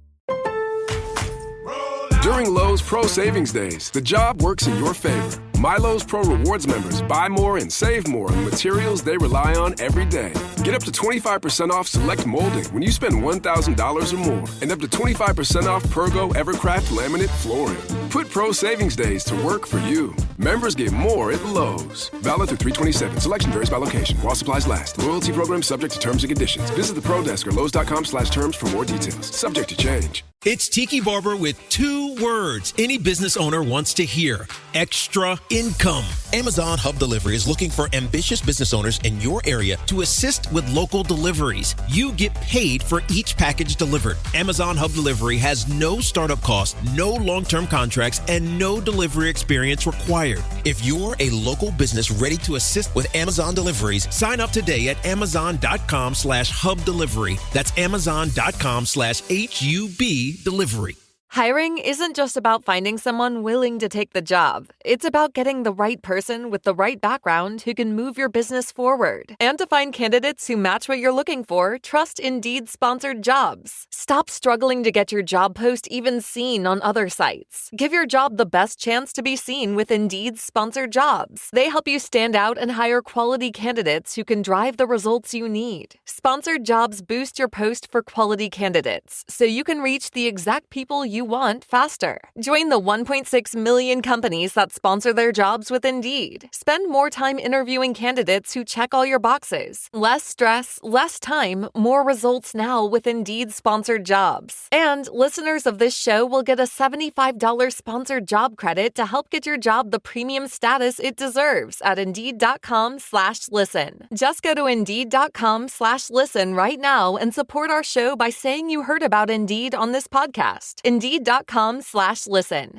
During Lowe's Pro Savings Days, the job works in your favor. My Lowe's Pro Rewards members buy more and save more on materials they rely on every day. Get up to 25% off select molding when you spend $1,000 or more, and up to 25% off Pergo Evercraft laminate flooring. Put Pro Savings Days to work for you. Members get more at Lowe's. Valid through 3/27. Selection varies by location. While supplies last. Loyalty program subject to terms and conditions. Visit the Pro Desk or Lowe's.com/terms for more details. Subject to change. It's Tiki Barber with 2 words any business owner wants to hear: extra income. Amazon Hub Delivery is looking for ambitious business owners in your area to assist with local deliveries. You get paid for each package delivered. Amazon Hub Delivery has no startup costs, no long-term contracts, and no delivery experience required. If you're a local business ready to assist with Amazon deliveries, sign up today at Amazon.com/Hub Delivery. That's Amazon.com/HUB Delivery. Hiring isn't just about finding someone willing to take the job. It's about getting the right person with the right background who can move your business forward. And to find candidates who match what you're looking for, trust Indeed sponsored jobs. Stop struggling to get your job post even seen on other sites. Give your job the best chance to be seen with Indeed sponsored jobs. They help you stand out and hire quality candidates who can drive the results you need. Sponsored jobs boost your post for quality candidates, so you can reach the exact people you want faster. Join the 1.6 million companies that sponsor their jobs with Indeed. Spend more time interviewing candidates who check all your boxes. Less stress, less time, more results now with Indeed sponsored jobs. And listeners of this show will get a $75 sponsored job credit to help get your job the premium status it deserves at Indeed.com/listen. Just go to Indeed.com/listen right now and support our show by saying you heard about Indeed on this podcast. Indeed.com/listen.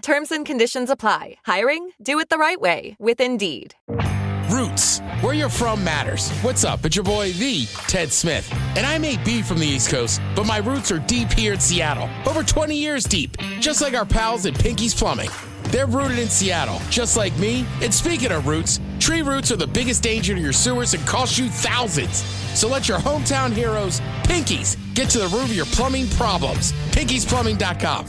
Terms and conditions apply. Hiring? Do it the right way with Indeed. Roots. Where you're from matters. What's up? It's your boy, the Ted Smith. And I may be from the East Coast, but my roots are deep here in Seattle. Over 20 years deep. Just like our pals at Pinky's Plumbing. They're rooted in Seattle, just like me. And speaking of roots, tree roots are the biggest danger to your sewers and cost you thousands. So let your hometown heroes, Pinky's, get to the root of your plumbing problems. Pinky'sPlumbing.com.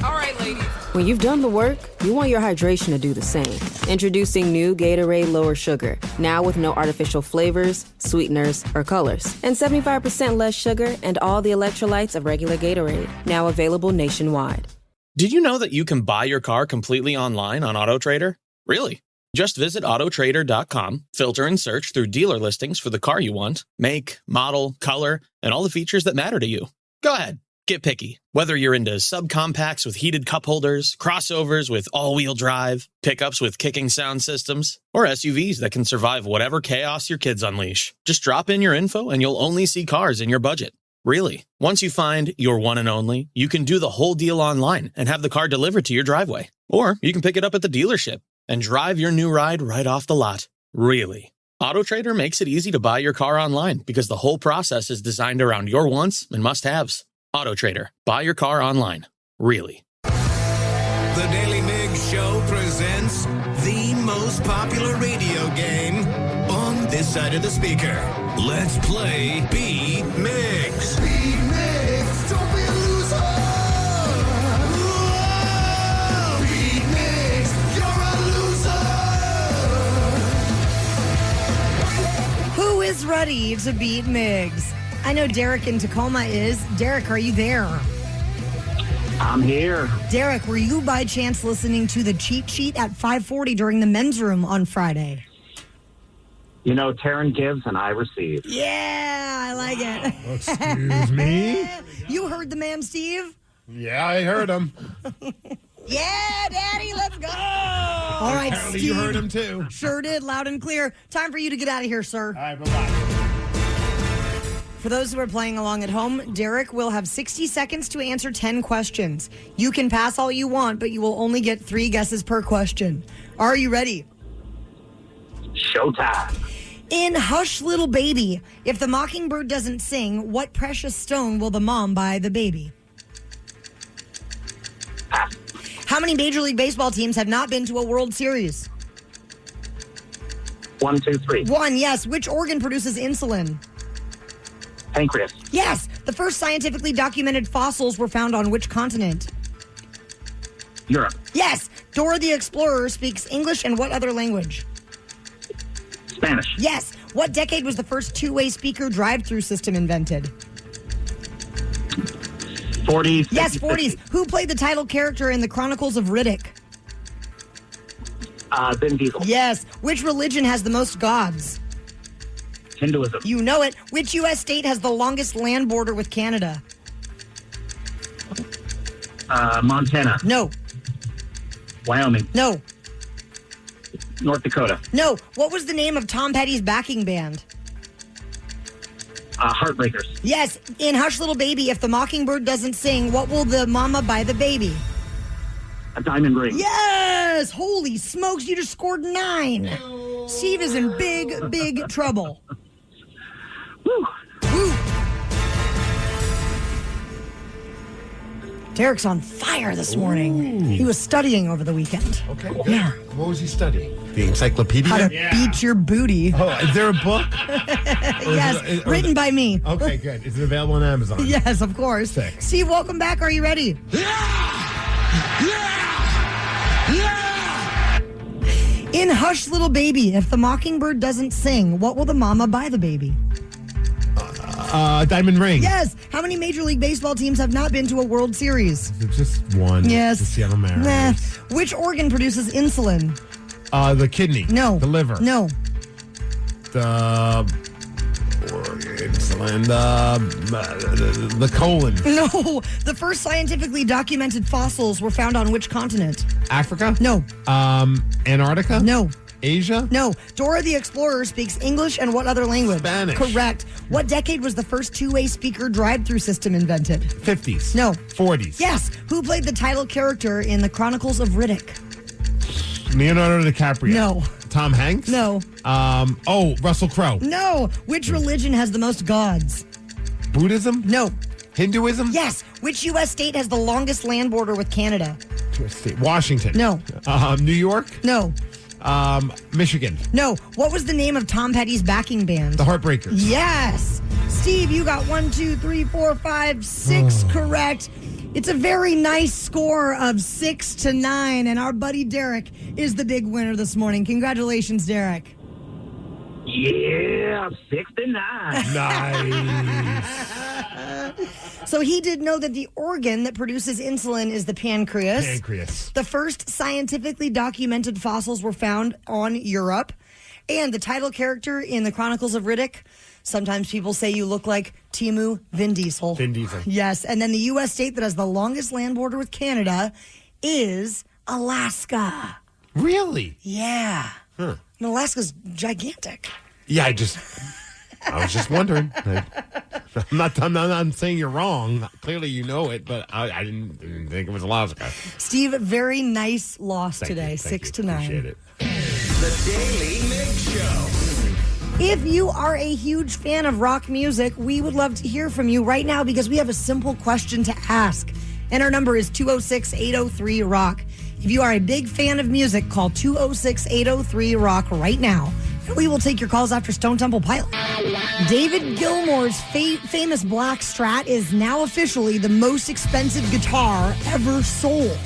All right, ladies. When you've done the work, you want your hydration to do the same. Introducing new Gatorade Lower Sugar, now with no artificial flavors, sweeteners, or colors. And 75% less sugar and all the electrolytes of regular Gatorade, now available nationwide. Did you know that you can buy your car completely online on AutoTrader? Really? Just visit autotrader.com, filter and search through dealer listings for the car you want, make, model, color, and all the features that matter to you. Go ahead. Get picky. Whether you're into subcompacts with heated cup holders, crossovers with all-wheel drive, pickups with kicking sound systems, or SUVs that can survive whatever chaos your kids unleash. Just drop in your info and you'll only see cars in your budget. Really. Once you find your one and only, you can do the whole deal online and have the car delivered to your driveway. Or you can pick it up at the dealership and drive your new ride right off the lot. Really. AutoTrader makes it easy to buy your car online because the whole process is designed around your wants and must-haves. AutoTrader. Buy your car online. Really. The Daily Migs Show presents the most popular radio game on this side of the speaker. Let's play Beat Migs. Beat Migs. Don't be a loser. Whoa. Beat Migs. You're a loser. Who is ready to beat Migs? I know Derek in Tacoma is. Derek, are you there? I'm here. Derek, were you by chance listening to the cheat sheet at 5:40 during the men's room on Friday? You know, Taryn gives and I receive. Yeah, I like it. Excuse me? You heard the man, Steve? Yeah, I heard him. Yeah, Daddy, let's go. All right, Apparently Steve. you heard him too. Sure did, loud and clear. Time for you to get out of here, sir. All right, bye-bye. For those who are playing along at home, Derek will have 60 seconds to answer 10 questions. You can pass all you want, but you will only get 3 guesses per question. Are you ready? Showtime. In Hush, Little Baby, if the mockingbird doesn't sing, what precious stone will the mom buy the baby? Pass. How many Major League Baseball teams have not been to a World Series? 1, 2, 3. 1, yes. Which organ produces insulin? Pancreas. Yes. The first scientifically documented fossils were found on which continent? Europe. Yes. Dora the Explorer speaks English and what other language? Spanish. Yes. What decade was the first two-way speaker drive-through system invented? 40s. Yes, 40s. Who played the title character in the Chronicles of Riddick? Vin Diesel. Yes. Which religion has the most gods? Hinduism. You know it. Which U.S. state has the longest land border with Canada? Montana. No. Wyoming. No. North Dakota. No. What was the name of Tom Petty's backing band? Heartbreakers. Yes. In Hush, Little Baby, if the mockingbird doesn't sing, what will the mama buy the baby? A diamond ring. Yes! Holy smokes, you just scored 9. Steve is in big, big trouble. Woo. Woo. Derek's on fire this morning. He was studying over the weekend. Okay. Yeah. What was he studying? The encyclopedia? How to beat your booty. Oh, is there a book? Yes, written by me. Okay, good. Is it available on Amazon? Yes, of course. Sick. Steve, welcome back. Are you ready? In Hush, Little Baby, if the mockingbird doesn't sing, what will the mama buy the baby? Diamond ring. Yes. How many Major League Baseball teams have not been to a World Series? Just one. Yes. The Seattle Mariners. Nah. Which organ produces insulin? The kidney. No. The liver. No. The insulin. The colon. No. The first scientifically documented fossils were found on which continent? Africa? No. Antarctica? No. Asia? No. Dora the Explorer speaks English and what other language? Spanish. Correct. What decade was the first two-way speaker drive-through system invented? 50s. No. 40s. Yes. Who played the title character in the Chronicles of Riddick? Leonardo DiCaprio. No. Tom Hanks? No. Russell Crowe. No. Which religion has the most gods? Buddhism? No. Hinduism? Yes. Which U.S. state has the longest land border with Canada? Washington. No. New York? No. Michigan. No. What was the name of Tom Petty's backing band? The Heartbreakers. Yes. Steve, you got 1, 2, 3, 4, 5, 6 correct. It's a very nice score of 6-9, and our buddy Derek is the big winner this morning. Congratulations, Derek. Yeah, 69. Nice. So he did know that the organ that produces insulin is the pancreas. Pancreas. The first scientifically documented fossils were found on Europe. And the title character in the Chronicles of Riddick, sometimes people say you look like Temu Vin Diesel. Vin Diesel. Yes. And then the U.S. state that has the longest land border with Canada is Alaska. Really? Yeah. Huh. And Alaska's gigantic. Yeah, I was just wondering. I'm not saying you're wrong. Clearly you know it, but I didn't think it was Alaska. Steve, very nice loss Thank today, you. 6-9. Appreciate it. The Daily Migs Show. If you are a huge fan of rock music, we would love to hear from you right now because we have a simple question to ask. And our number is 206-803-ROCK. If you are a big fan of music, call 206-803-ROCK right now. And we will take your calls after Stone Temple Pilot. David Gilmour's famous Black Strat is now officially the most expensive guitar ever sold.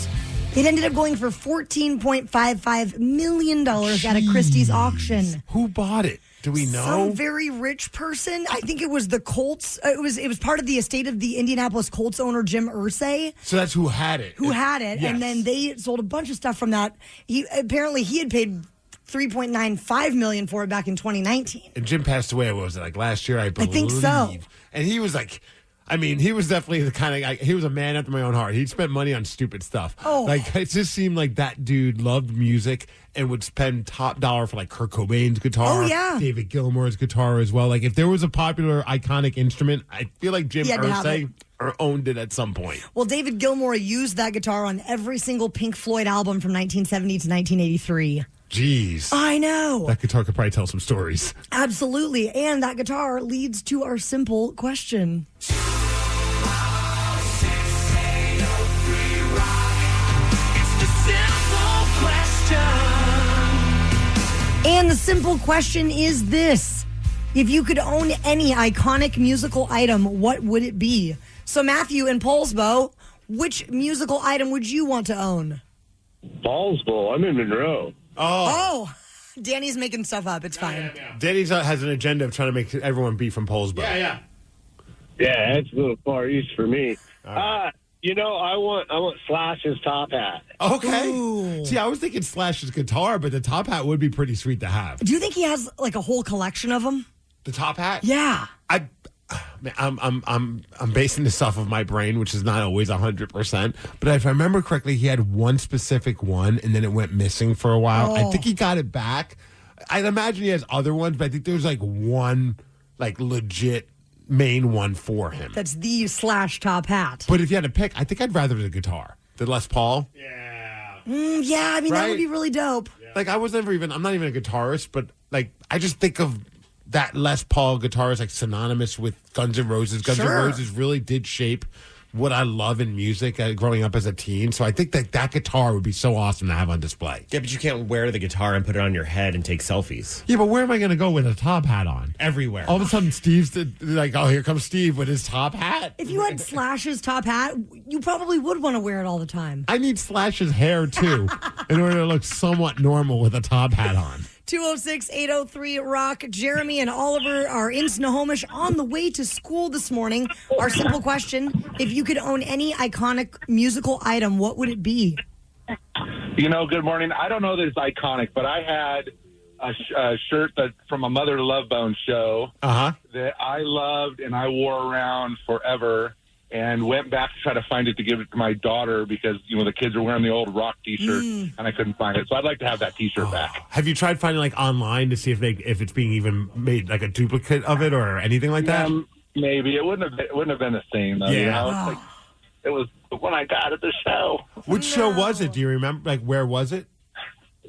It ended up going for $14.55 million at a Christie's auction. Who bought it? Do we know? Some very rich person. I think it was the Colts. It was part of the estate of the Indianapolis Colts owner, Jim Irsay. So that's who had it. Yes. And then they sold a bunch of stuff from that. He had paid $3.95 million for it back in 2019. And Jim passed away, what was it, like last year, I believe? I think so. And he was like, I mean, he was definitely the kind of guy. He was a man after my own heart. He'd spent money on stupid stuff. Oh. Like, it just seemed like that dude loved music and would spend top dollar for like Kurt Cobain's guitar. Oh, yeah. David Gilmour's guitar as well. Like, if there was a popular, iconic instrument, I feel like Jim He had to have Irsay owned it at some point. Well, David Gilmour used that guitar on every single Pink Floyd album from 1970 to 1983. Jeez. I know. That guitar could probably tell some stories. Absolutely. And that guitar leads to our simple question. And the simple question is this. If you could own any iconic musical item, what would it be? So, Matthew in Poulsbo, which musical item would you want to own? Poulsbo. I'm in Monroe. Oh. Danny's making stuff up. It's fine. Danny's has an agenda of trying to make everyone be from Poulsbo. Yeah, that's a little far east for me. I want Slash's top hat. Okay. Ooh. See, I was thinking Slash's guitar, but the top hat would be pretty sweet to have. Do you think he has like a whole collection of them? The top hat? Yeah. I'm basing this off of my brain, which is not always 100%. But if I remember correctly, he had one specific one, and then it went missing for a while. I think he got it back. I'd imagine he has other ones, but I think there's like one, like legit main one for him. That's the Slash top hat. But if you had to pick, I think I'd rather the guitar, the Les Paul. Yeah, I mean, that Right? would be really dope. Like I'm not even a guitarist, but like I just think of that Les Paul guitar is like synonymous with Guns N' Roses. Guns N' Roses really did shape what I love in music growing up as a teen. So I think that guitar would be so awesome to have on display. Yeah, but you can't wear the guitar and put it on your head and take selfies. Yeah, but where am I going to go with a top hat on? Everywhere. All of a sudden, Steve's like, oh, here comes Steve with his top hat. If you had Slash's top hat, you probably would want to wear it all the time. I need Slash's hair, too, in order to look somewhat normal with a top hat on. 206-803-ROCK. Jeremy and Oliver are in Snohomish on the way to school this morning. Our simple question, if you could own any iconic musical item, what would it be? Good morning. I don't know that it's iconic, but I had a shirt that from a Mother Love Bone show that I loved and I wore around forever and went back to try to find it to give it to my daughter because, the kids were wearing the old Rock T-shirt and I couldn't find it. So I'd like to have that T-shirt back. Have you tried finding like online to see if it's being even made like a duplicate of it or anything like that? Maybe. It wouldn't have been the same, though. Yeah. It was when I got at the show. Which show was it? Do you remember? Like, where was it?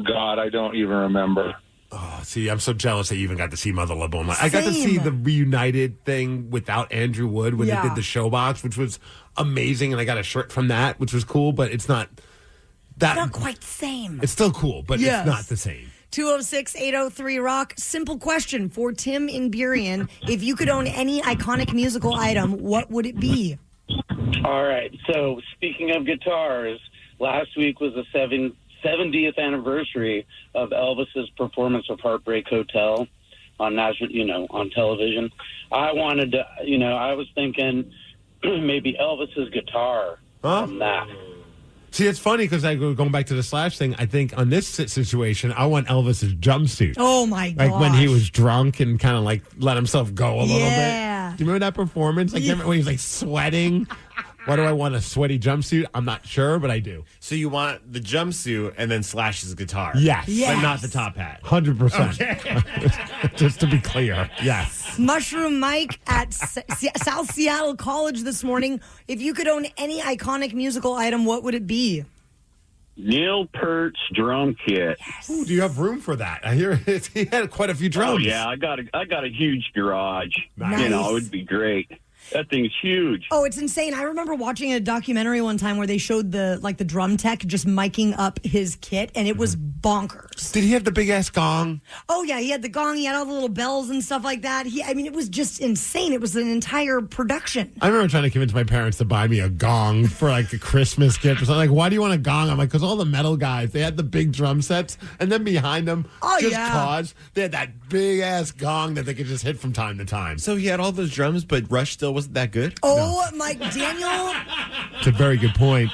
God, I don't even remember. Oh, see, I'm so jealous that you even got to see Mother Love Bone. I got to see the reunited thing without Andrew Wood when they did the Showbox, which was amazing, and I got a shirt from that, which was cool, but it's not that. It's not quite the same. It's still cool, but it's not the same. 206-803-ROCK. Simple question for Tim in Burien. If you could own any iconic musical item, what would it be? All right. So speaking of guitars, last week was the 70th anniversary of Elvis's performance of Heartbreak Hotel on national, on television. I wanted to, I was thinking maybe Elvis's guitar from that. See, it's funny because going back to the Slash thing, I think on this situation, I want Elvis's jumpsuit. Oh, my God. Like when he was drunk and kind of like let himself go a little bit. Do you remember that performance? Like when he was like sweating? Why do I want a sweaty jumpsuit? I'm not sure, but I do. So you want the jumpsuit and then Slash's guitar? Yes. But not the top hat. 100%. Okay. Just to be clear. Yes. Mushroom Mike at South Seattle College this morning. If you could own any iconic musical item, what would it be? Neil Peart's drum kit. Ooh, do you have room for that? I hear he had quite a few drums. Oh yeah, I got a huge garage. Nice. It would be great. That thing's huge. Oh, it's insane. I remember watching a documentary one time where they showed the drum tech just miking up his kit, and it was bonkers. Did he have the big ass gong? Oh, yeah. He had the gong. He had all the little bells and stuff like that. It was just insane. It was an entire production. I remember trying to convince my parents to buy me a gong for like a Christmas gift or something. Like, why do you want a gong? I'm like, because all the metal guys, they had the big drum sets, and then behind them, they had that big ass gong that they could just hit from time to time. So he had all those drums, but Rush still was wasn't that good. Oh, Mike Daniel. It's a very good point.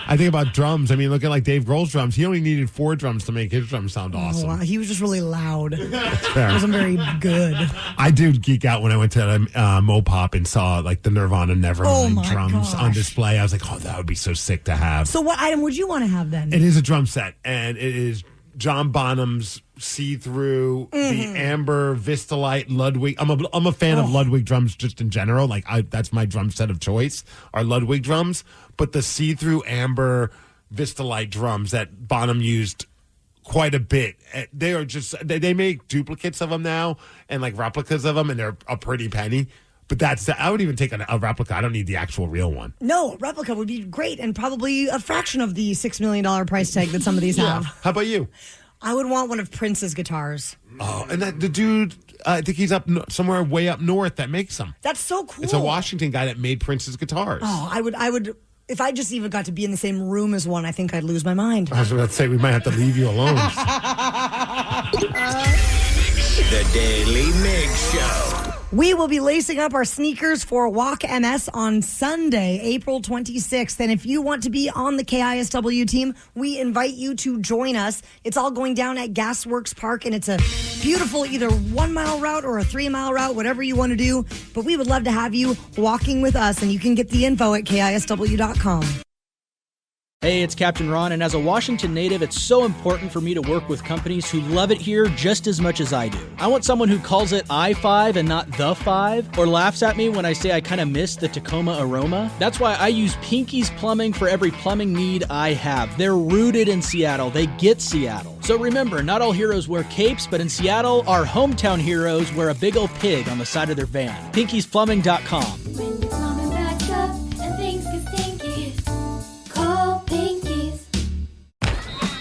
I think about drums. I mean, look at like Dave Grohl's drums. He only needed 4 drums to make his drums sound awesome. Oh, wow. He was just really loud. It Fair. wasn't very good. I did geek out when I went to Mopop and saw like the Nirvana Nevermind drums on display. I was like, oh, that would be so sick to have. So what item would you want to have then? It is a drum set, and it is John Bonham's see-through, the amber Vistalite Ludwig. I'm a fan of Ludwig drums just in general. Like that's my drum set of choice are Ludwig drums, but the see-through amber Vistalite drums that Bonham used quite a bit. They are just they make duplicates of them now and like replicas of them, and they're a pretty penny. But I would even take a replica. I don't need the actual real one. No, a replica would be great and probably a fraction of the $6 million price tag that some of these have. How about you? I would want one of Prince's guitars. Oh, and the dude, I think he's up somewhere way up north that makes them. That's so cool. It's a Washington guy that made Prince's guitars. Oh, I would. If I just even got to be in the same room as one, I think I'd lose my mind. I was about to say, we might have to leave you alone. The Daily Migs Show. We will be lacing up our sneakers for Walk MS on Sunday, April 26th. And if you want to be on the KISW team, we invite you to join us. It's all going down at Gasworks Park, and it's a beautiful either 1 mile route or a 3 mile route, whatever you want to do. But we would love to have you walking with us, and you can get the info at KISW.com. Hey, it's Captain Ron, and as a Washington native, it's so important for me to work with companies who love it here just as much as I do. I want someone who calls it I-5 and not the 5, or laughs at me when I say I kind of miss the Tacoma aroma. That's why I use Pinky's Plumbing for every plumbing need I have. They're rooted in Seattle. They get Seattle. So remember, not all heroes wear capes, but in Seattle, our hometown heroes wear a big old pig on the side of their van. Pinky'sPlumbing.com. When your plumbing backs up and things get stinky, call Pinky's.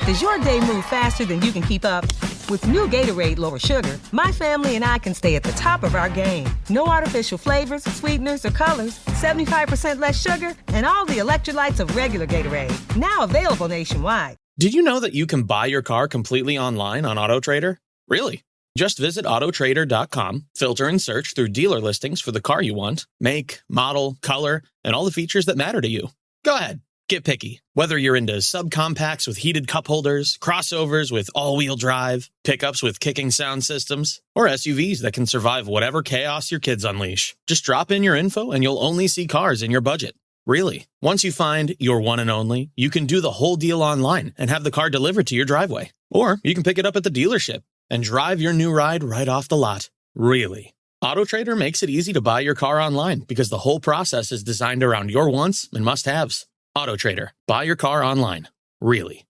Does your day move faster than you can keep up? With new Gatorade Lower Sugar, my family and I can stay at the top of our game. No artificial flavors, sweeteners, or colors, 75% less sugar, and all the electrolytes of regular Gatorade. Now available nationwide. Did you know that you can buy your car completely online on AutoTrader? Really? Just visit autotrader.com, filter and search through dealer listings for the car you want, make, model, color, and all the features that matter to you. Go ahead. Get picky. Whether you're into subcompacts with heated cup holders, crossovers with all-wheel drive, pickups with kicking sound systems, or SUVs that can survive whatever chaos your kids unleash. Just drop in your info and you'll only see cars in your budget. Really. Once you find your one and only, you can do the whole deal online and have the car delivered to your driveway. Or you can pick it up at the dealership and drive your new ride right off the lot. Really. AutoTrader makes it easy to buy your car online because the whole process is designed around your wants and must-haves. AutoTrader. Buy your car online. Really.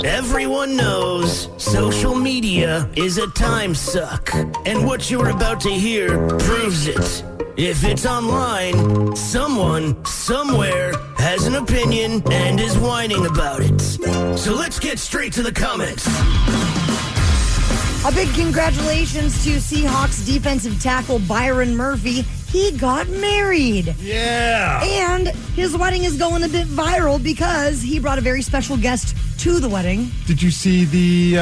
Everyone knows social media is a time suck, and what you're about to hear proves it. If it's online, someone, somewhere, has an opinion and is whining about it. So let's get straight to the comments. A big congratulations to Seahawks defensive tackle Byron Murphy. He got married. Yeah. And his wedding is going a bit viral because he brought a very special guest to the wedding. Did you see the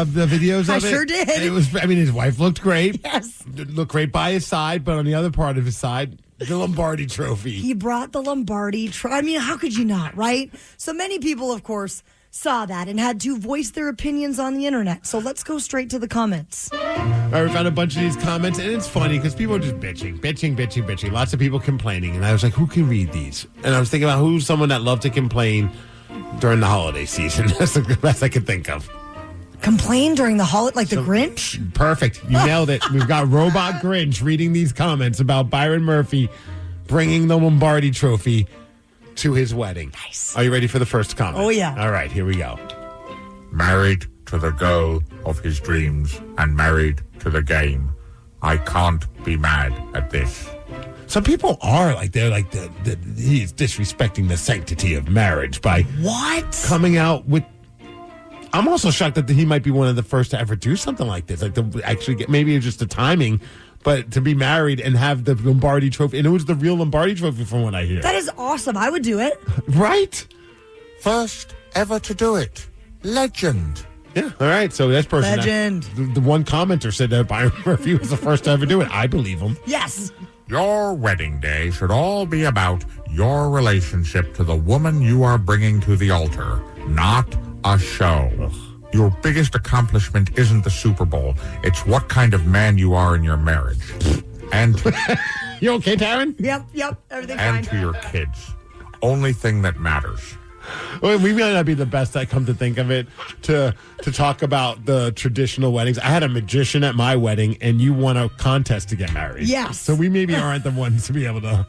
videos of it? I sure did. It was. I mean, his wife looked great. Yes. Looked great by his side, but on the other part of his side, the Lombardi Trophy. He brought the Lombardi Trophy. I mean, how could you not, right? So many people, of course, saw that and had to voice their opinions on the internet. So let's go straight to the comments. All right, we found a bunch of these comments, and it's funny because people are just bitching. Lots of people complaining, and I was like, who can read these? And I was thinking about who's someone that loved to complain during the holiday season. That's the best I could think of. Complain during the holiday, like the Grinch? Perfect. You nailed it. We've got Robot Grinch reading these comments about Byron Murphy bringing the Lombardi Trophy to his wedding. Nice. Are you ready for the first comment? Oh, yeah. All right, here we go. Married to the girl of his dreams and married to the game. I can't be mad at this. Some people are like, they're like, he's disrespecting the sanctity of marriage by coming out with. I'm also shocked that he might be one of the first to ever do something like this. Like, to actually get, maybe it's just the timing, but to be married and have the Lombardi Trophy. And it was the real Lombardi Trophy from what I hear. That is awesome. I would do it. Right? First ever to do it. Legend. Yeah, all right. So that's person. Legend. The one commenter said that Byron Murphy was the first to ever do it. I believe him. Yes. Your wedding day should all be about your relationship to the woman you are bringing to the altar, not a show. Your biggest accomplishment isn't the Super Bowl. It's what kind of man you are in your marriage. And you okay, Taryn? Yep. Everything's and fine. to your kids. Only thing that matters. Well, we might not be the best, I come to think of it, to talk about the traditional weddings. I had a magician at my wedding, and you won a contest to get married. Yes. So we maybe aren't the ones to be able to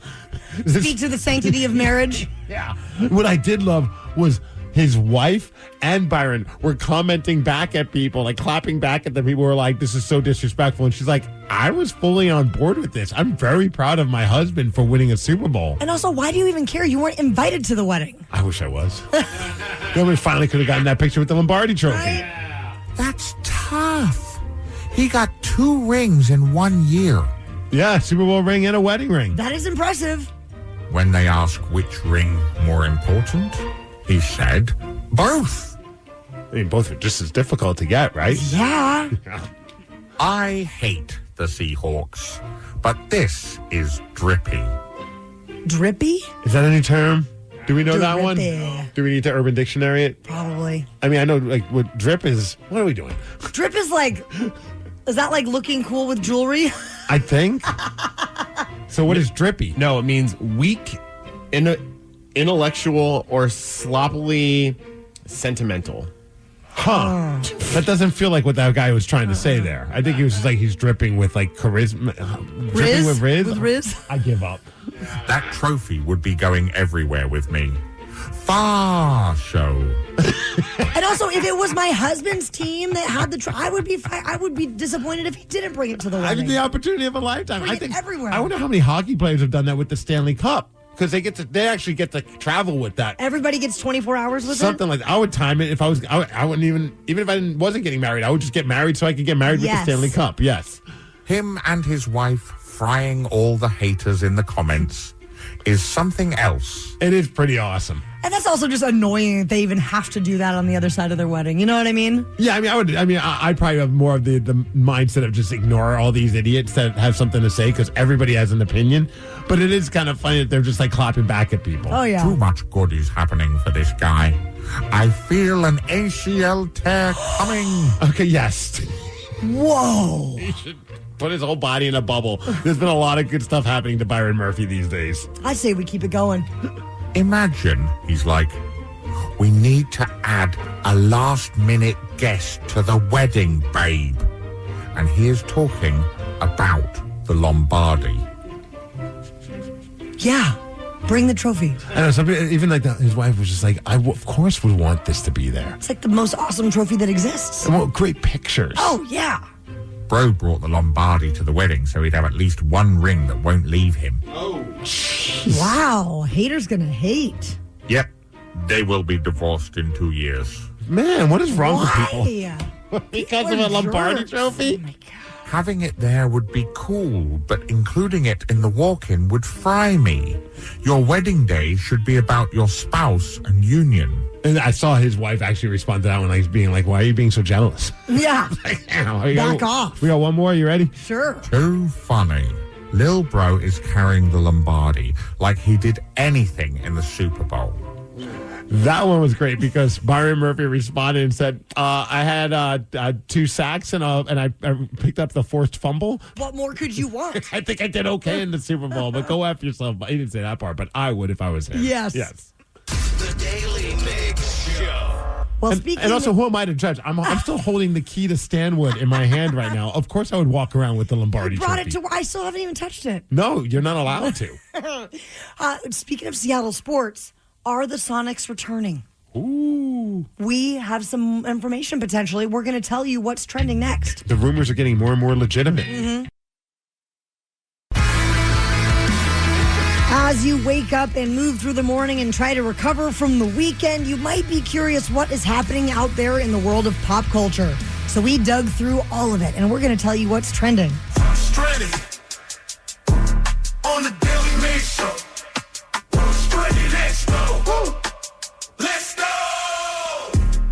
Speak to the sanctity of marriage. Yeah. What I did love was his wife and Byron were commenting back at people, like clapping back at the people who were like, this is so disrespectful. And she's like, I was fully on board with this. I'm very proud of my husband for winning a Super Bowl. And also, why do you even care? You weren't invited to the wedding. I wish I was. Then we finally could have gotten that picture with the Lombardi trophy. That's tough. He got 2 rings in 1 year. Yeah, Super Bowl ring and a wedding ring. That is impressive. When they ask which ring more important, he said, both. I mean, both are just as difficult to get, right? Yeah. I hate the Seahawks, but this is drippy. Drippy? Is that a new term? Do we know that one? Drippy. Do we need to Urban Dictionary it? Probably. I mean, I know, like, what drip is. What are we doing? Drip is is that like looking cool with jewelry? I think. So what is drippy? No, it means weak, intellectual, or sloppily sentimental. Huh. That doesn't feel like what that guy was trying to say there. I think he was just like he's dripping with like charisma. Dripping with Riz? With Riz? I give up. That trophy would be going everywhere with me. Far show. And also, if it was my husband's team that had the I would be disappointed if he didn't bring it to the I wedding. think the opportunity of a lifetime. Bring I it think everywhere. I wonder how many hockey players have done that with the Stanley Cup because they actually get to travel with that. Everybody gets 24 hours with Something it? like that. I would time it if I was. I wouldn't even if I wasn't getting married. I would just get married so I could get married with the Stanley Cup. Yes. Him and his wife frying all the haters in the comments is something else. It is pretty awesome. And that's also just annoying that they even have to do that on the other side of their wedding. You know what I mean? Yeah, I'd probably have more of the mindset of just ignore all these idiots that have something to say because everybody has an opinion. But it is kind of funny that they're just like clapping back at people. Oh, yeah. Too much good is happening for this guy. I feel an ACL tear coming. Okay, yes. Whoa. He should put his whole body in a bubble. There's been a lot of good stuff happening to Byron Murphy these days. I say we keep it going. Imagine, he's like, we need to add a last-minute guest to the wedding, babe. And he is talking about the Lombardi. Yeah. Bring the trophy. I know, some people, even like his wife was just like, of course would want this to be there. It's like the most awesome trophy that exists. And what great pictures. Oh, yeah. Bro brought the Lombardi to the wedding so he'd have at least 1 ring that won't leave him. Wow. Haters gonna hate. Yep, they will be divorced in 2 years. Man, what is wrong with people? Why? Because of a Lombardi trophy? Having it there would be cool, but including it in the walk-in would fry me. Your wedding day should be about your spouse and union. And I saw his wife actually respond to that one, like being like, why are you being so jealous? Yeah. Back off. We got one more. You ready? Sure. Too funny. Lil Bro is carrying the Lombardi like he did anything in the Super Bowl. That one was great because Byron Murphy responded and said, I had 2 sacks and I picked up the forced fumble. What more could you want? I think I did okay in the Super Bowl, but go after yourself. He didn't say that part, but I would if I was him. Yes. The Daly Migs Show. Well, And also, who am I to judge? I'm still holding the key to Stanwood in my hand right now. Of course I would walk around with the Lombardi brought trophy. it to. I still haven't even touched it. No, you're not allowed to. Speaking of Seattle sports, are the Sonics returning? Ooh. We have some information potentially. We're going to tell you what's trending next. The rumors are getting more and more legitimate. Mm-hmm. As you wake up and move through the morning and try to recover from the weekend, you might be curious what is happening out there in the world of pop culture. So we dug through all of it, and we're going to tell you what's trending. Stranded on the Daily Migs Show. Stranded, let's go. Let's go.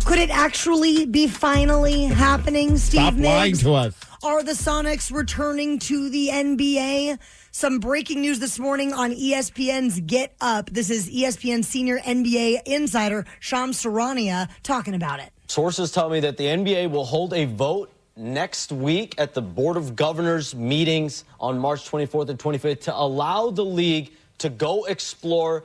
Could it actually be finally happening, Steve Stop lying Migs? to us. Are the Sonics returning to the NBA? Some breaking news this morning on ESPN's Get Up. This is ESPN senior NBA insider Shams Charania talking about it. Sources tell me that the NBA will hold a vote next week at the Board of Governors meetings on March 24th and 25th to allow the league to go explore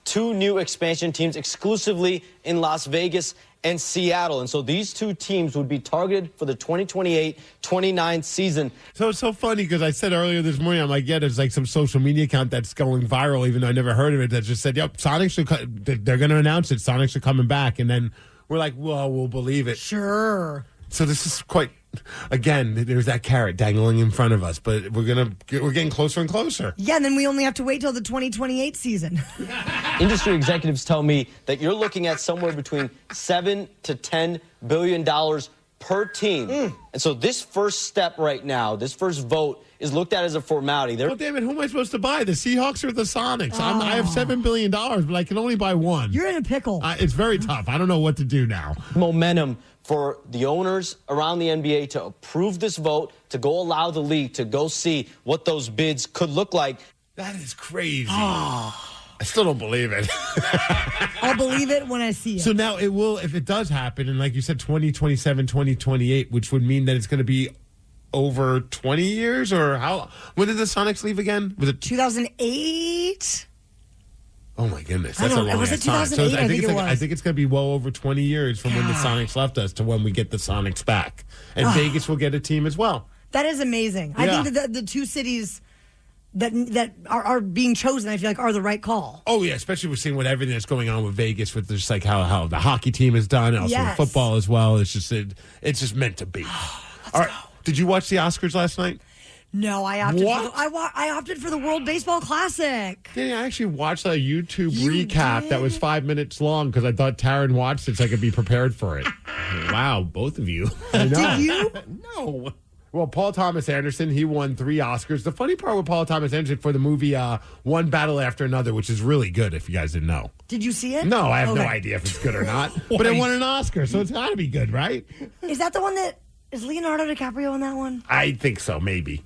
two new expansion teams exclusively in Las Vegas and Seattle. And so these two teams would be targeted for the 2028-29 season. So it's so funny because I said earlier this morning, I'm like, yeah, there's like some social media account that's going viral, even though I never heard of it, that just said, yep, Sonics they're going to announce it. Sonics are coming back. And then we're like, well, we'll believe it. Sure. So this is quite, again, there's that carrot dangling in front of us, but we're getting closer and closer. Yeah, and then we only have to wait till the 2028 season. Industry executives tell me that you're looking at somewhere between $7 to $10 billion per team. And so this first step right now, this first vote, is looked at as a formality. Well, David, who am I supposed to buy? The Seahawks or the Sonics? I have $7 billion, but I can only buy one. You're in a pickle. It's very tough. I don't know what to do now. Momentum for the owners around the NBA to approve this vote, to go allow the league to go see what those bids could look like. That is crazy. I still don't believe it. I'll believe it when I see it. So now it will, if it does happen, and like you said, 2027, 2028, which would mean that it's going to be over 20 years, or how? When did the Sonics leave again? Was it 2008? Oh my goodness, that's a long was it time. 2008? So I think it's going to be well over 20 years from when the God. Sonics left us to when we get the Sonics back, and Vegas will get a team as well. That is amazing. I think that the two cities that are being chosen, I feel like, are the right call. Oh yeah, especially we're seeing everything that's going on with Vegas, with just like how the hockey team is done, and also Yes. football as well. It's just meant to be. All right, did you watch the Oscars last night? No, I opted. What? I opted for the World Baseball Classic. Danny, I actually watched a YouTube recap that was 5 minutes long because I thought Taryn watched it so I could be prepared for it. Wow, both of you. I know. Did you? No. Well, Paul Thomas Anderson, he won 3 Oscars. The funny part with Paul Thomas Anderson for the movie One Battle After Another, which is really good if you guys didn't know. Did you see it? No, I have no Okay. idea if it's good or not. But it won an Oscar, so it's got to be good, right? Is that the one that is Leonardo DiCaprio in that one? I think so, maybe.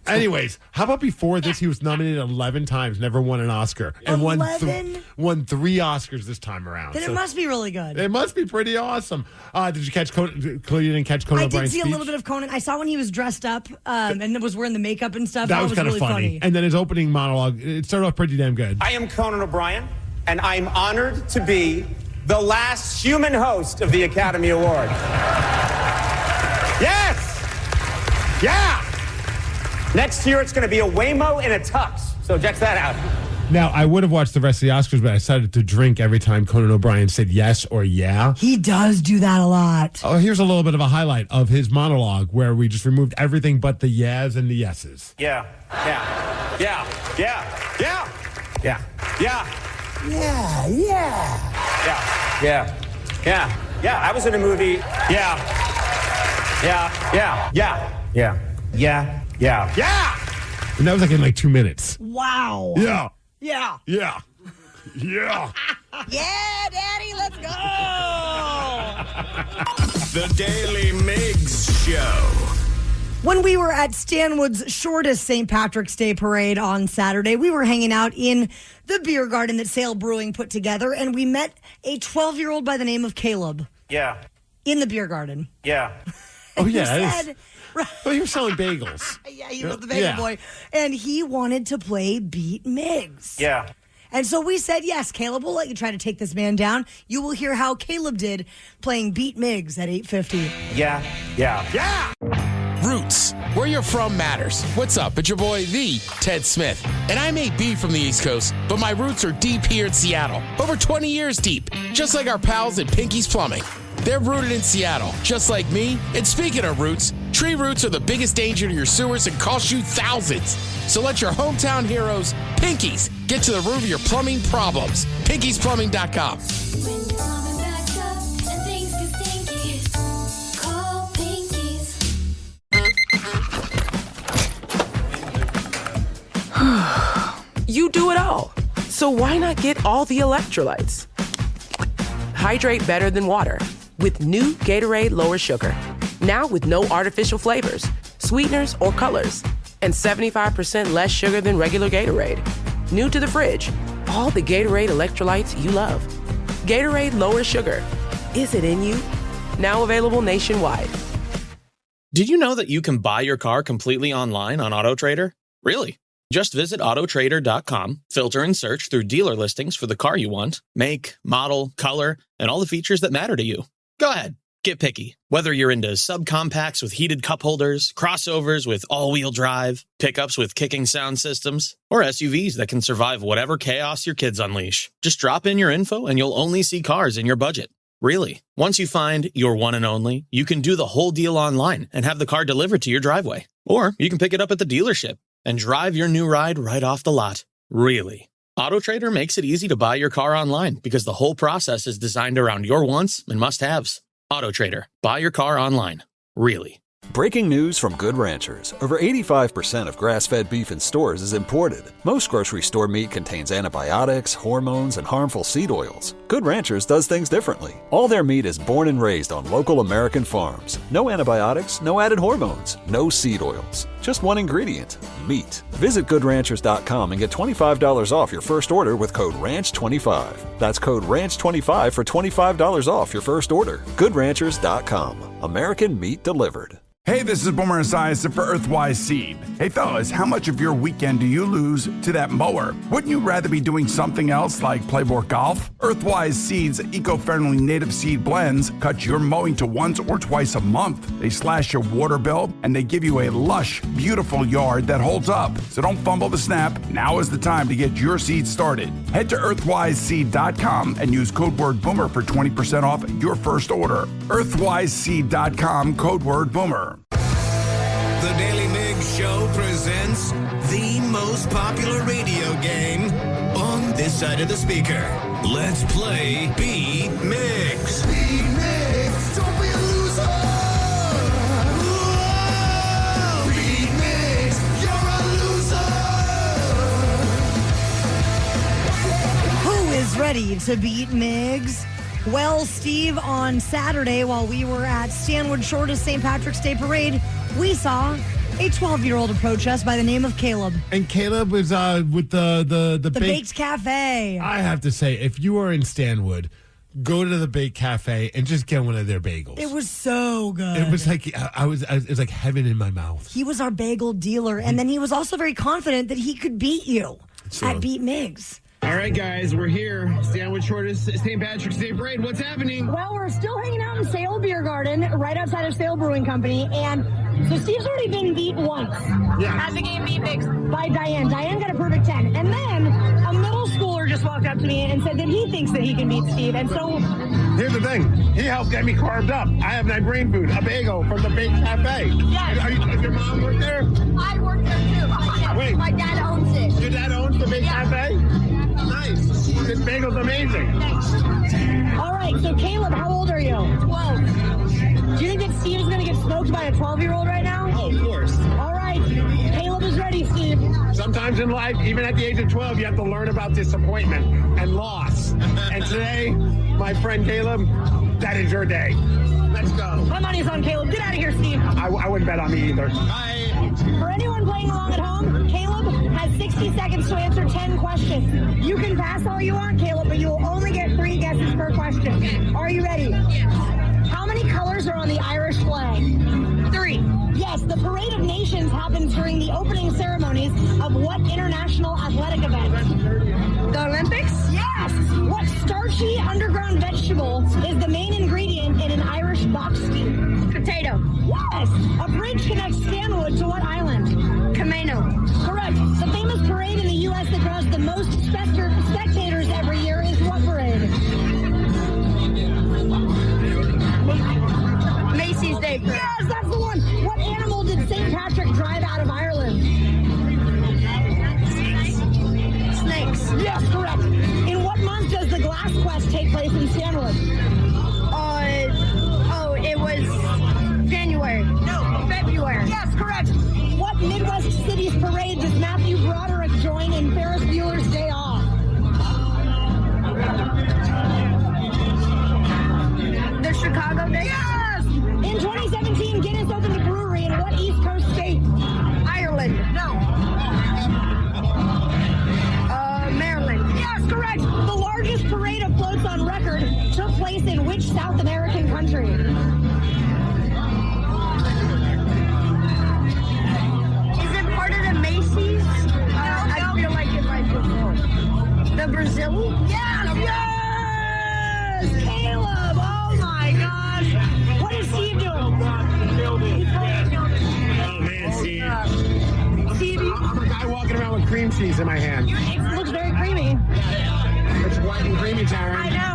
Anyways, how about before this, he was nominated 11 times, never won an Oscar. And won 11? won 3 Oscars this time around. Then it must be really good. It must be pretty awesome. Did you catch Conan? You didn't catch Conan I O'Brien's did see speech? a little bit of Conan. I saw when he was dressed up and was wearing the makeup and stuff. That was kind of really funny. And then his opening monologue, it started off pretty damn good. I am Conan O'Brien, and I'm honored to be the last human host of the Academy Award. Yes! Yeah! Next year, it's going to be a Waymo and a tux. So check that out. Now, I would have watched the rest of the Oscars, but I decided to drink every time Conan O'Brien said yes or yeah. He does do that a lot. Oh, here's a little bit of a highlight of his monologue where we just removed everything but the yeahs and the yeses. Yeah. Yeah. Yeah. Yeah. Yeah. Yeah. Yeah. Yeah. Yeah. Yeah. Yeah. Yeah. I was in a movie. Yeah. Yeah. Yeah. Yeah. Yeah. Yeah. Yeah. Yeah. And that was like in like 2 minutes. Wow. Yeah. Yeah. Yeah. Yeah. Yeah, Daddy, let's go. The Daily Migs Show. When we were at Stanwood's shortest St. Patrick's Day parade on Saturday, we were hanging out in the beer garden that Sail Brewing put together, and we met a 12-year-old by the name of Caleb Yeah. in the beer garden. Yeah. Oh, He yeah. said, Well, he was selling bagels. yeah, he was the bagel boy. And he wanted to play Beat Migs. Yeah. And so we said, yes, Caleb, we'll let you try to take this man down. You will hear how Caleb did playing Beat Migs at 8:50. Yeah. Yeah. Yeah. Roots. Where you're from matters. What's up? It's your boy, the Ted Smith. And I may be from the East Coast, but my roots are deep here in Seattle. Over 20 years deep. Just like our pals at Pinky's Plumbing. They're rooted in Seattle, just like me. And speaking of roots, tree roots are the biggest danger to your sewers and cost you thousands. So let your hometown heroes, Pinkies, get to the root of your plumbing problems. PinkiesPlumbing.com. When your plumbing backs up and things get stinky, call Pinkies. You do it all. So why not get all the electrolytes? Hydrate better than water with new Gatorade Lower Sugar. Now with no artificial flavors. sweeteners, or colors. And 75% less sugar than regular Gatorade. New to the fridge, all the Gatorade electrolytes you love. Gatorade lowers sugar. Is it in you? Now available nationwide. Did you know that you can buy your car completely online on AutoTrader? Really? Just visit autotrader.com, filter and search through dealer listings for the car you want, make, model, color, and all the features that matter to you. Go ahead, get picky. Whether you're into subcompacts with heated cup holders, crossovers with all-wheel drive, pickups with kicking sound systems, or SUVs that can survive whatever chaos your kids unleash. Just drop in your info and you'll only see cars in your budget. Really. Once you find your one and only, you can do the whole deal online and have the car delivered to your driveway. Or you can pick it up at the dealership and drive your new ride right off the lot. Really. AutoTrader makes it easy to buy your car online because the whole process is designed around your wants and must-haves. AutoTrader. Buy your car online. Really. Breaking news from Good Ranchers. Over 85% of grass-fed beef in stores is imported. Most grocery store meat contains antibiotics, hormones, and harmful seed oils. Good Ranchers does things differently. All their meat is born and raised on local American farms. No antibiotics, no added hormones, no seed oils. Just one ingredient, meat. Visit GoodRanchers.com and get $25 off your first order with code RANCH25. That's code RANCH25 for $25 off your first order. GoodRanchers.com. American meat delivered. Hey, this is Boomer Esiason for Earthwise Seed. Hey fellas, how much of your weekend do you lose to that mower? Wouldn't you rather be doing something else like play more golf? Earthwise Seed's eco-friendly native seed blends cut your mowing to once or twice a month. They slash your water bill and they give you a lush, beautiful yard that holds up. So don't fumble the snap. Now is the time to get your seed started. Head to earthwiseseed.com and use code word Boomer for 20% off your first order. Earthwiseseed.com, code word Boomer. The Daly Migs Show presents the most popular radio game on this side of the speaker. Let's play Beat Migs. Beat Migs, don't be a loser. Whoa! Beat Migs, you're a loser. Who is ready to beat Migs? Well, Steve, on Saturday, while we were at Stanwood Shortest St. Patrick's Day Parade, we saw a 12-year-old approach us by the name of Caleb. And Caleb was with the Baked Cafe. I have to say, if you are in Stanwood, go to the Baked Cafe and just get one of their bagels. It was so good. It was like it was like heaven in my mouth. He was our bagel dealer, and then he was also very confident that he could beat you at Beat Migs. All right, guys, we're here. Stanwood Shortest St. Patrick's Day Parade. What's happening? Well, we're still hanging out in Sale Beer Garden, right outside of Sale Brewing Company, and so Steve's already been beat once. Yeah. At the game Beat Migs by Diane. Diane got a perfect 10. And then a middle schooler just walked up to me and said that he thinks that he can beat Steve. And so here's the thing. He helped get me carved up. I have my brain food, a bagel from the Baked Cafe. Yes. Does your mom work there? I work there too. Wait. My dad owns it. Your dad owns the Baked Cafe? Nice. This bagel's amazing. All right, so Caleb, how old are you? 12. Do you think that Steve is going to get smoked by a 12-year-old right now? Oh, of course. All right, Caleb is ready, Steve. Sometimes in life, even at the age of 12, you have to learn about disappointment and loss. And today, my friend Caleb, that is your day. Let's go. My money's on Caleb. Get out of here, Steve. I wouldn't bet on me either. For anyone playing along at home, Caleb has 60 seconds to answer 10 questions. You can pass all you want, Caleb, but you will only get 3 guesses per question. Okay. Are you ready? Yes. How many colors are on the Irish flag? 3. Yes, the Parade of Nations happens during the opening ceremonies of what international athletic event? The Olympics? Yes. What starchy underground vegetable is the main ingredient in an Irish box stew? Potato. Yes. A bridge connects Stanwood to what island? Camino. Correct. The famous parade in the U.S. that draws the most spectators every year is what parade? Macy's Day Parade. Yes, that's the one. What animal did St. Patrick drive out of Ireland? Snakes. Yes, correct. In what month does the Glass Quest take place in Stanwood? It was January. No, February. Yes, correct. What Midwest city's parade does Matthew Broderick join in Ferris Bueller's Day Off? The Chicago Day? Yes! In 2017, Guinness opened a brewery in what East Coast South American country? Is it part of the Macy's? I feel like it might be. The Brazil? Yes! Caleb! Oh my gosh! What is Steve doing? Oh man, Steve. Steve, I'm a guy walking around with cream cheese in my hand. it looks very creamy. It's white and creamy, Taryn. I know.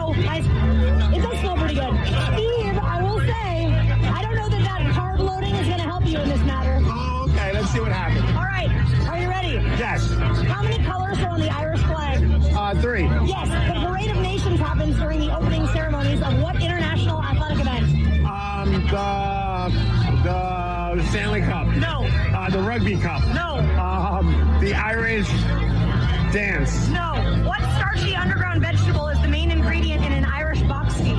It does smell pretty good. Steve, I will say, I don't know that carb loading is going to help you in this matter. Oh, okay. Let's see what happens. All right. Are you ready? Yes. How many colors are on the Irish flag? 3. Yes. The Parade of Nations happens during the opening ceremonies of what international athletic event? The Stanley Cup. No. The Rugby Cup. No. The Irish dance. No. What starchy underground vegetable is the main ingredient in an Irish box tea?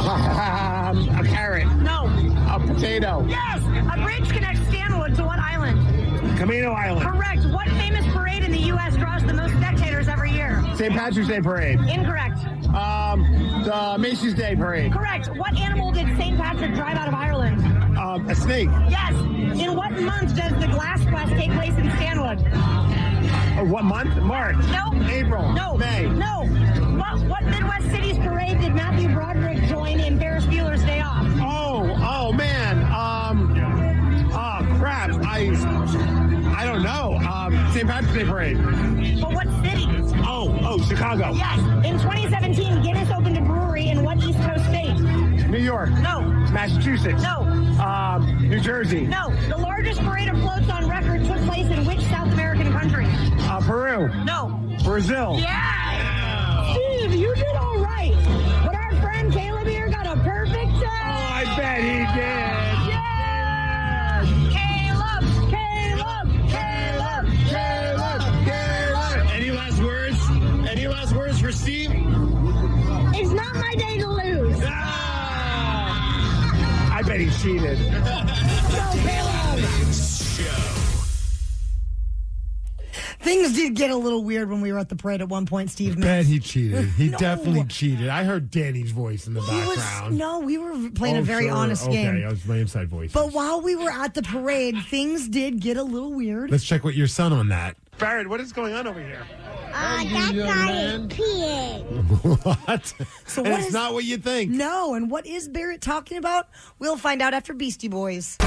A carrot. No. A potato. Yes. A bridge connects Stanwood to what island? Camino Island. Correct. What famous parade in the U.S. draws the most spectators every year? St. Patrick's Day Parade. Incorrect. The Macy's Day Parade. Correct. What animal did St. Patrick drive out of Ireland? A snake. Yes. In what month does the Glass Quest take place in Stanwood? What month? March. No. April. No. May. No. What Midwest city's parade did Matthew Broderick join in Ferris Bueller's Day Off? Oh man. Crap. I don't know. St. Patrick's Day Parade. But what city? Oh, Chicago. Yes. In 2017, Guinness opened a brewery in what East Coast state? New York. No. Massachusetts. No. New Jersey. No. The largest parade of floats on record took place in which South American country? Peru. No. Brazil. Yeah. Steve, you did all right. But our friend Caleb here got a perfect test. Oh, I bet he did. Yes. Caleb. Any last words for Steve? It's not my day to lose. I bet he cheated. Go, Caleb. Things did get a little weird when we were at the parade at one point, Steve. I bet he cheated. He definitely cheated. I heard Danny's voice in the background. We were playing a very honest game. Okay, that was my inside voice. But while we were at the parade, things did get a little weird. Let's check with your son on that. Barrett, what is going on over here? That guy is peeing. What? So and what it's is- not what you think. No, and what is Barrett talking about? We'll find out after Beastie Boys.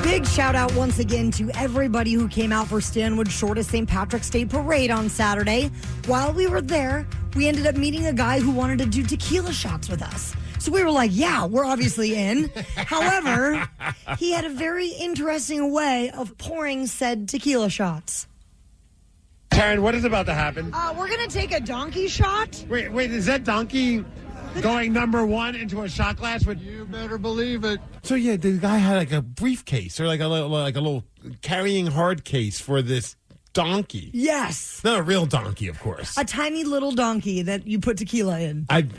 Big shout out once again to everybody who came out for Stanwood's shortest St. Patrick's Day parade on Saturday. While we were there, we ended up meeting a guy who wanted to do tequila shots with us. So we were like, yeah, we're obviously in. However, he had a very interesting way of pouring said tequila shots. Taryn, what is about to happen? We're going to take a donkey shot. Wait, is that donkey going number 1 into a shot glass with? You better believe it. So yeah, the guy had like a briefcase or like a little carrying hard case for this donkey. Yes. Not a real donkey, of course. A tiny little donkey that you put tequila in. And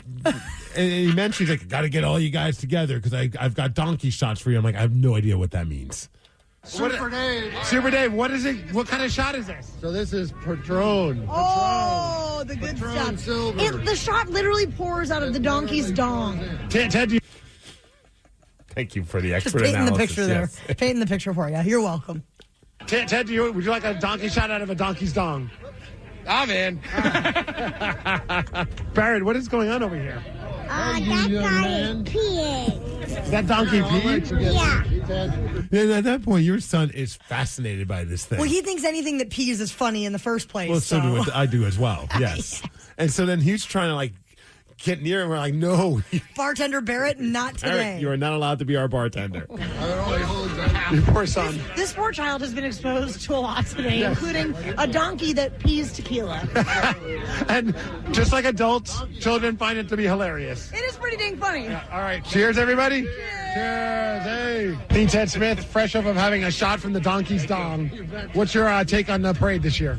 he mentioned, he's like, got to get all you guys together because I've got donkey shots for you. I'm like, I have no idea what that means. Super Dave, what is it? What kind of shot is this? So this is Patron. Oh, the good stuff. The shot literally pours out of the donkey's dong. Ted, thank you for the Just expert painting analysis. the picture there. Painting the picture for you. You're welcome. Ted, would you like a donkey shot out of a donkey's dong? I'm in. Barrett, what is going on over here? That guy is peeing. That donkey peed? Yeah. And at that point, your son is fascinated by this thing. Well, he thinks anything that pees is funny in the first place. Well, so do I do as well. Yes. And so then he's trying to like get near him. We're like, no. Bartender Barrett, not today. Barrett, you are not allowed to be our bartender. Your poor son. This poor child has been exposed to a lot today, including a donkey that pees tequila. And just like adults, children find it to be hilarious. It is pretty dang funny. All right. Cheers, everybody. Cheers. Hey. Dean Ted Smith, fresh off of having a shot from the donkey's dong. What's your take on the parade this year?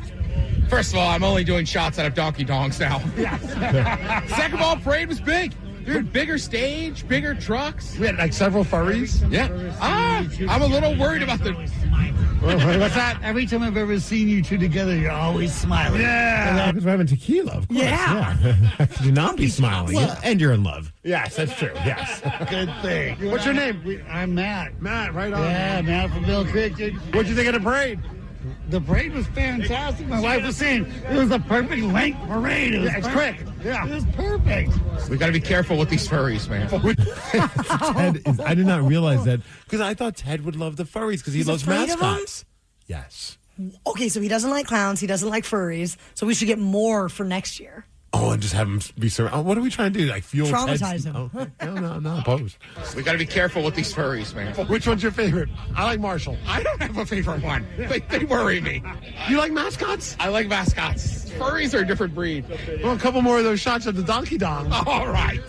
First of all, I'm only doing shots out of donkey dongs now. Second of all, parade was big. Dude, bigger stage, bigger trucks. We had like several furries. Yeah. I'm a little worried about the... What's that? Every time I've ever seen you two together, you're always smiling. Yeah. Because we're having tequila, of course. Yeah. How could you not be smiling? Well, and you're in love. Yes, that's true. Yes. Good thing. What's your name? I'm Matt. Matt, right on. Yeah, Matt from Mill Creek, dude. What'd you think of the parade? The parade was fantastic. My wife was saying it was the perfect length parade. It was It's perfect. quick. Yeah. It was perfect. We got to be careful with these furries, man. I did not realize that because I thought Ted would love the furries because he He's loves afraid of them? mascots. Yes. Okay, so he doesn't like clowns. He doesn't like furries. So we should get more for next year. Oh, and just have him be surrounded. Oh, what are we trying to do? Like fuel Traumatize Ted's- him. Oh, okay. No, I'm not opposed. We got to be careful with these furries, man. Which one's your favorite? I like Marshall. I don't have a favorite one. They worry me. You like mascots? I like mascots. Furries are a different breed. Well, a couple more of those shots of the Donkey Dong. All right.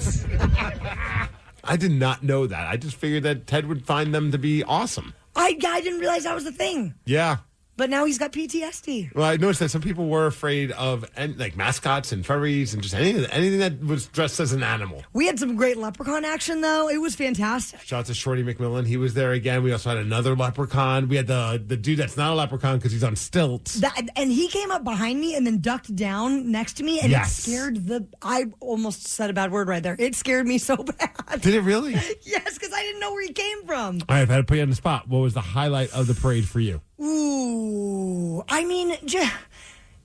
I did not know that. I just figured that Ted would find them to be awesome. I didn't realize that was the thing. Yeah. But now he's got PTSD. Well, I noticed that some people were afraid of like mascots and furries and just anything that was dressed as an animal. We had some great leprechaun action, though. It was fantastic. Shout out to Shorty McMillan. He was there again. We also had another leprechaun. We had the dude that's not a leprechaun because he's on stilts. And he came up behind me and then ducked down next to me, and Yes. it scared I almost said a bad word right there. It scared me so bad. Did it really? Yes, because I didn't know where he came from. All right, I've had to put you on the spot. What was the highlight of the parade for you? Ooh, I mean,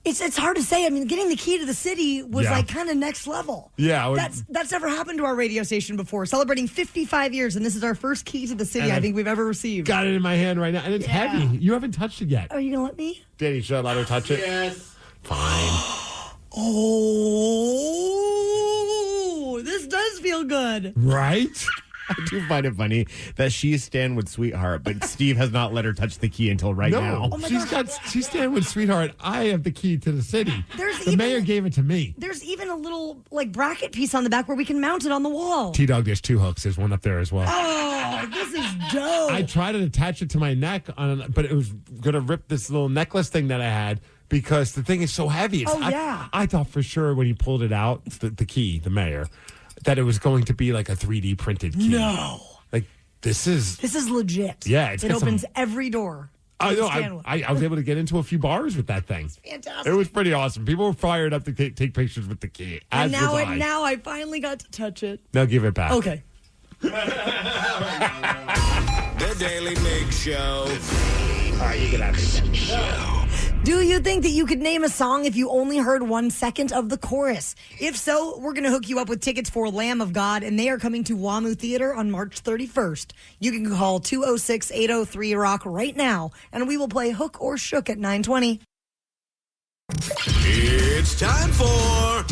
it's hard to say. I mean, getting the key to the city was like kind of next level. Yeah, that's never happened to our radio station before. Celebrating 55 years, and this is our first key to the city I think we've ever received. Got it in my hand right now, and it's heavy. You haven't touched it yet. Are you gonna let me? Danny, should I let her touch it? Yes. Fine. Oh, this does feel good. Right? I do find it funny that she's Stanwood's sweetheart, but Steve has not let her touch the key until right now. Oh my she's Stanwood's sweetheart. I have the key to the city. There's the mayor gave it to me. There's even a little bracket piece on the back where we can mount it on the wall. T-Dog, there's 2 hooks. There's one up there as well. Oh, this is dope. I tried to attach it to my neck, but it was going to rip this little necklace thing that I had because the thing is so heavy. I thought for sure when he pulled it out, the key, the mayor, that it was going to be like a 3D printed key. No. Like, this is legit. Yeah. It opens every door. I know. I was able to get into a few bars with that thing. Fantastic. It was pretty awesome. People were fired up to take pictures with the key. And now I finally got to touch it. Now give it back. Okay. The Daily Migs Show. All right, you can have it again. Do you think that you could name a song if you only heard 1 second of the chorus? If so, we're going to hook you up with tickets for Lamb of God, and they are coming to WAMU Theater on March 31st. You can call 206-803-ROCK right now, and we will play Hook or Shook at 9:20. It's time for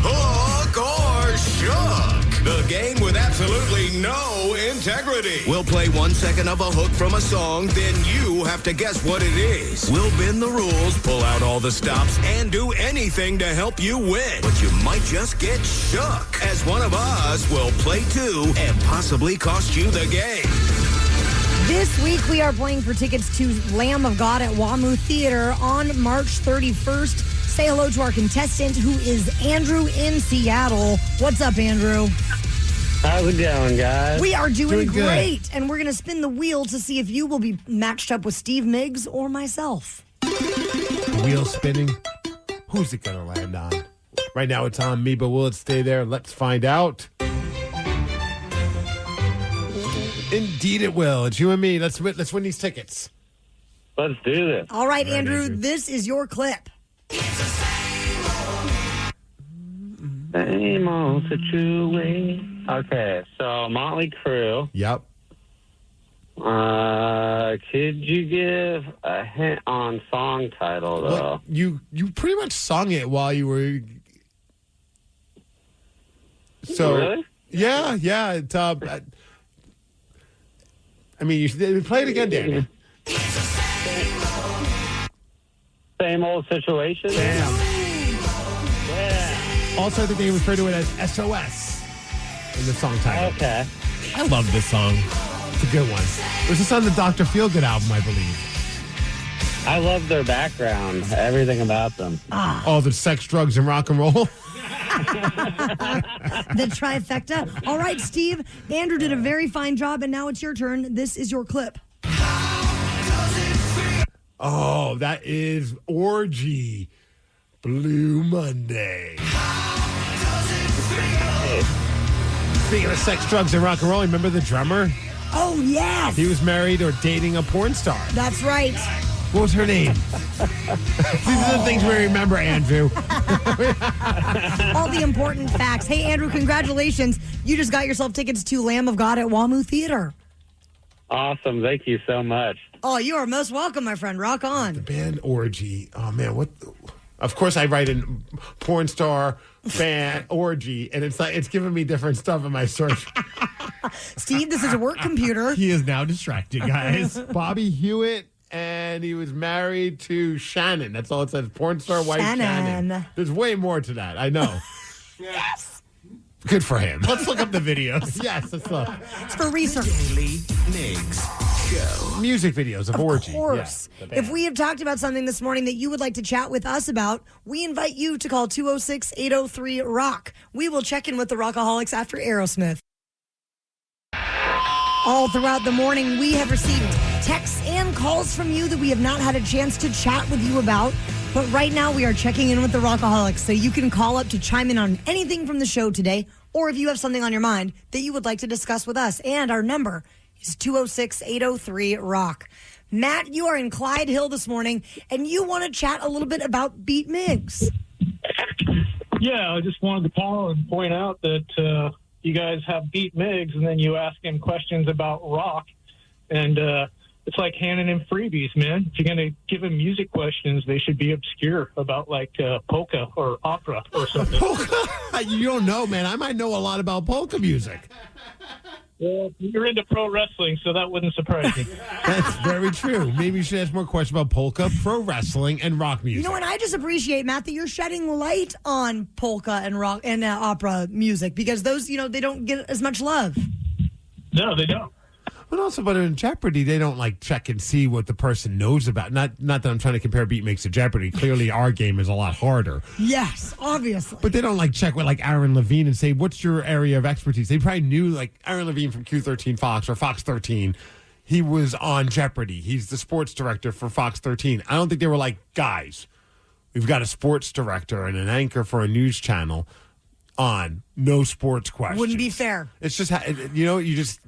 Hook or Shook, the game with absolutely no integrity. We'll play 1 second of a hook from a song, then you have to guess what it is. We'll bend the rules, pull out all the stops, and do anything to help you win. But you might just get shook, as one of us will play too and possibly cost you the game. This week, we are playing for tickets to Lamb of God at WAMU Theater on March 31st. Say hello to our contestant, who is Andrew in Seattle. What's up, Andrew? How's it going, guys? We are doing Good. great, and we're going to spin the wheel to see if you will be matched up with Steve Migs or myself. The wheel spinning. Who's it going to land on? Right now it's on me, but will it stay there? Let's find out. Indeed it will. It's you and me. Let's win these tickets. Let's do this. All right, Andrew, this is your clip. Same old situation. Okay, so Motley Crue. Yep. Could you give a hint on song title, though? Well, you pretty much sung it while you were... So, really? Yeah. It's, I mean, you should play it again, Danny. Same old situation? Damn. Also, I think they refer to it as SOS in the song title. Okay. I love this song. It's a good one. This is on the Dr. Feelgood album, I believe. I love their background, everything about them. All the sex, drugs, and rock and roll. The trifecta. All right, Steve. Andrew did a very fine job, and now it's your turn. This is your clip. Oh, that is Orgy. Blue Monday. Speaking of sex, drugs, and rock and roll, remember the drummer? Oh, yes. He was married or dating a porn star. That's right. What was her name? These are the things we remember, Andrew. All the important facts. Hey, Andrew, congratulations. You just got yourself tickets to Lamb of God at WAMU Theater. Awesome. Thank you so much. Oh, you are most welcome, my friend. Rock on. The band Orgy. Oh, man. Of course, I write in porn star, fan, orgy, and it's giving me different stuff in my search. Steve, this is a work computer. He is now distracted, guys. Bobby Hewitt, and he was married to Shannon. That's all it says. Porn star wife Shannon. There's way more to that. I know. Yes. Good for him. Let's look up the videos. Yes, let's look. It's for research. Daily Migs Show. Music videos of Orgy. Of course. Yeah, if we have talked about something this morning that you would like to chat with us about, we invite you to call 206-803-ROCK. We will check in with the Rockaholics after Aerosmith. All throughout the morning, we have received texts and calls from you that we have not had a chance to chat with you about. But right now, we are checking in with the Rockaholics, so you can call up to chime in on anything from the show today, or if you have something on your mind that you would like to discuss with us. And our number is 206-803-ROCK. Matt, you are in Clyde Hill this morning, and you want to chat a little bit about Beat Migs. Yeah, I just wanted to call and point out that you guys have Beat Migs, and then you ask him questions about rock, and it's like handing him freebies, man. If you're going to give him music questions, they should be obscure about like polka or opera or something. Polka? You don't know, man. I might know a lot about polka music. Well, you're into pro wrestling, so that wouldn't surprise me. That's very true. Maybe you should ask more questions about polka, pro wrestling, and rock music. You know, and I just appreciate, Matt, that you're shedding light on polka and rock and opera music, because those, they don't get as much love. No, they don't. But in Jeopardy, they don't check and see what the person knows about. Not that I'm trying to compare Beat Migs to Jeopardy. Clearly, our game is a lot harder. Yes, obviously. But they don't check with Aaron Levine and say, "What's your area of expertise?" They probably knew Aaron Levine from Q13 Fox or Fox 13. He was on Jeopardy. He's the sports director for Fox 13. I don't think they were like, guys, we've got a sports director and an anchor for a news channel on no sports questions. Wouldn't be fair. It's just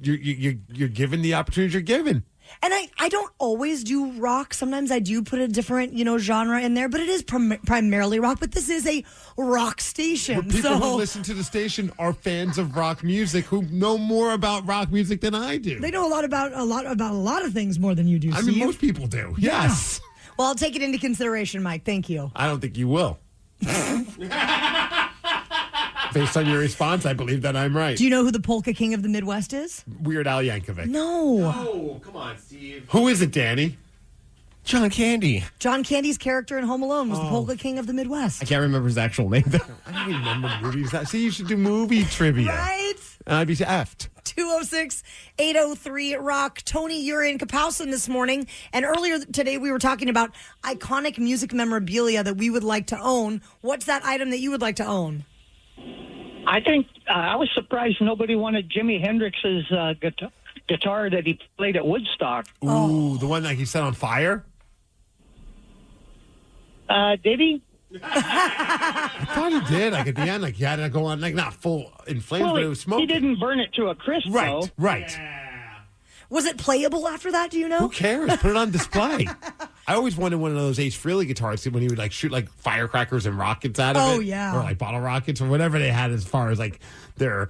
you're given the opportunities you're given. And I don't always do rock. Sometimes I do put a different genre in there, but it is primarily rock. But this is a rock station. But people who listen to the station are fans of rock music who know more about rock music than I do. They know about a lot of things more than you do. I mean, most people do. Yes. Yeah. Well, I'll take it into consideration, Mike. Thank you. I don't think you will. Based on your response, I believe that I'm right. Do you know who the polka king of the Midwest is? Weird Al Yankovic. No. Come on, Steve. Who is it, Danny? John Candy. John Candy's character in Home Alone was the polka king of the Midwest. I can't remember his actual name, though. I don't even remember movies. See, you should do movie trivia. Right? I'd be effed. 206-803-ROCK. Tony, you're in Kapowson this morning. And earlier today, we were talking about iconic music memorabilia that we would like to own. What's that item that you would like to own? I think I was surprised nobody wanted Jimi Hendrix's guitar that he played at Woodstock. Ooh, the one he set on fire? Did he? I thought he did. At the end, he had to go on, not full in flames, but it was smoking. He didn't burn it to a crisp, right, though. Right. Yeah. Was it playable after that? Do you know? Who cares? Put it on display. I always wanted one of those Ace Frehley guitars when he would shoot firecrackers and rockets out of it. Oh yeah. Or bottle rockets or whatever they had as far as their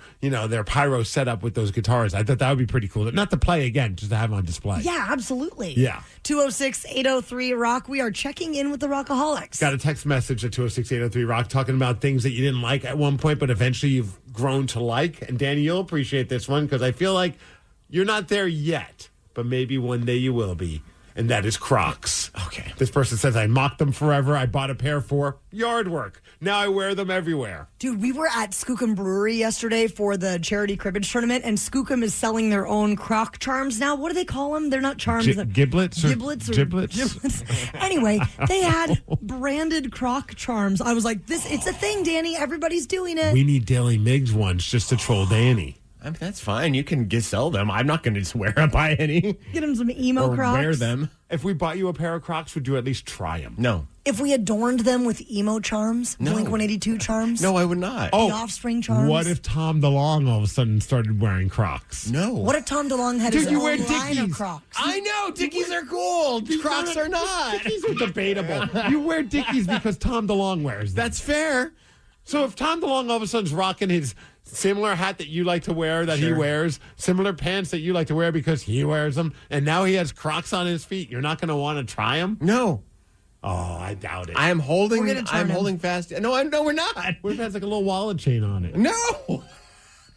pyro setup with those guitars. I thought that would be pretty cool. Not to play again, just to have on display. Yeah, absolutely. Yeah. 206-803-ROCK. We are checking in with the Rockaholics. Got a text message at 206-803-ROCK talking about things that you didn't like at one point, but eventually you've grown to like. And Danny, you'll appreciate this one because I feel like you're not there yet, but maybe one day you will be. and that is Crocs. Okay. This person says, I mocked them forever. I bought a pair for yard work. Now I wear them everywhere. Dude, we were at Skookum Brewery yesterday for the charity cribbage tournament, and Skookum is selling their own Croc charms now. What do they call them? They're not charms. Giblets? Giblets? Giblets. Anyway, they had branded Croc charms. I was like, it's a thing, Danny. Everybody's doing it. We need Daly Migs ones just to troll Danny. I mean, that's fine. You can sell them. I'm not going to just buy any. Get him some emo or Crocs. Wear them. If we bought you a pair of Crocs, would you at least try them? No. If we adorned them with emo charms, Blink 182 charms. No, I would not. The Offspring charms. What if Tom DeLonge all of a sudden started wearing Crocs? No. What if Tom DeLonge had his you own wear line of Dickies. Crocs? I know. Dickies are cool. Crocs are not. Dickies are debatable. You wear Dickies because Tom DeLonge wears them. That's fair. So if Tom DeLonge all of a sudden is rocking his similar hat that you like to wear that he wears, similar pants that you like to wear because he wears them, and now he has Crocs on his feet, you're not going to want to try them? No. Oh, I doubt it. I'm holding fast. No, we're not. What if it has like a little wallet chain on it? No.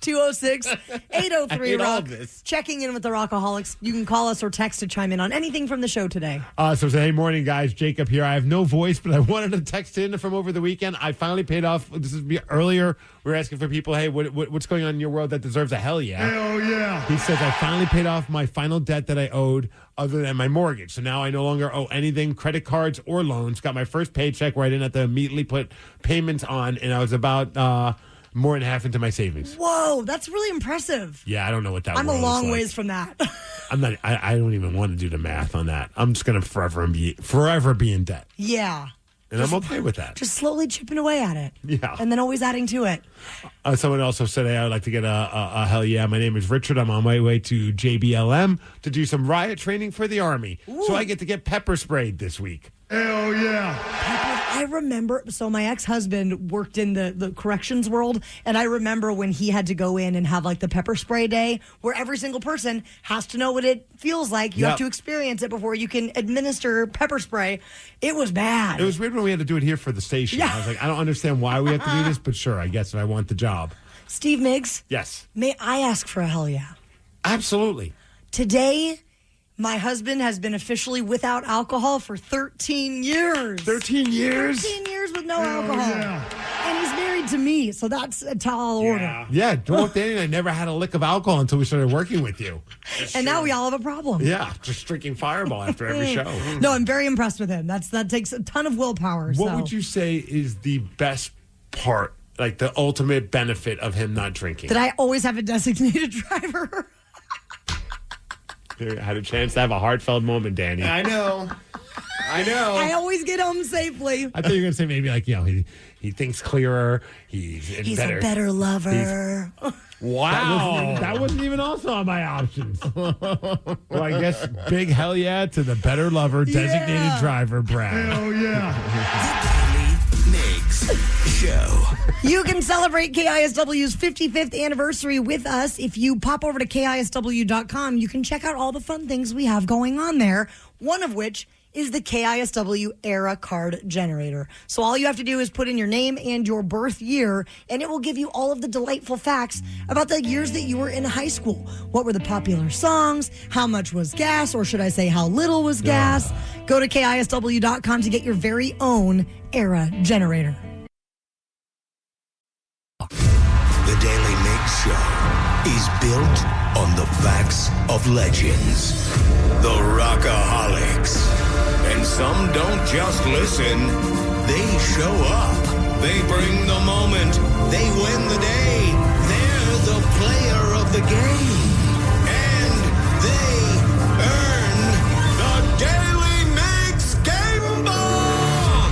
206-803-ROCK. Checking in with the Rockaholics. You can call us or text to chime in on anything from the show today. So say, hey, morning, guys. Jacob here. I have no voice, but I wanted to text in from over the weekend. I finally paid off. This is earlier. We were asking for people, hey, what's going on in your world that deserves a hell yeah? Hell yeah. He says, I finally paid off my final debt that I owed other than my mortgage. So now I no longer owe anything, credit cards or loans. Got my first paycheck where I didn't have to immediately put payments on, and I was about more than half into my savings. Whoa, that's really impressive. Yeah, I don't know what that I'm a world long is like. ways from that. I'm not. I don't even want to do the math on that. I'm just going to forever be in debt, Yeah. and I'm okay with that. Just slowly chipping away at it. Yeah. And then always adding to it. Someone also said, hey, I would like to get a hell yeah. My name is Richard. I'm on my way to JBLM to do some riot training for the Army. Ooh. So I get to get pepper sprayed this week. Hell yeah. I remember, so my ex-husband worked in the corrections world, and I remember when he had to go in and have like the pepper spray day where every single person has to know what it feels like. You have to experience it before you can administer pepper spray. It was bad. It was weird when we had to do it here for the station. Yeah. I was like, I don't understand why we have to do this, but sure, I guess if I want the job. Steve Migs? Yes. May I ask for a hell yeah? Absolutely. Today, my husband has been officially without alcohol for 13 years. 13 years? 13 years with no alcohol. Yeah. And he's married to me, so that's a tall order. Yeah, Joel, Danny and I never had a lick of alcohol until we started working with you. And now we all have a problem. Yeah, just drinking Fireball after every show. No, I'm very impressed with him. That takes a ton of willpower. What would you say is the best part, like the ultimate benefit of him not drinking? That I always have a designated driver. I had a chance to have a heartfelt moment, Danny. I know. I always get home safely. I thought you were going to say maybe like, he thinks clearer. He's a better lover. Wow. That wasn't even also on my options. Well, I guess big hell yeah to the better lover, designated driver, Brad. Hell yeah. The Daily Migs Show. You can celebrate KISW's 55th anniversary with us. If you pop over to KISW.com, you can check out all the fun things we have going on there, one of which is the KISW Era Card Generator. So all you have to do is put in your name and your birth year, and it will give you all of the delightful facts about the years that you were in high school. What were the popular songs? How much was gas? Or should I say how little was gas? Go to KISW.com to get your very own Era Generator. The Daily Migs Show is built on the backs of legends. The Rockaholics. And some don't just listen, they show up. They bring the moment. They win the day. They're the player of the game. And they earn the Daily Migs Game Ball.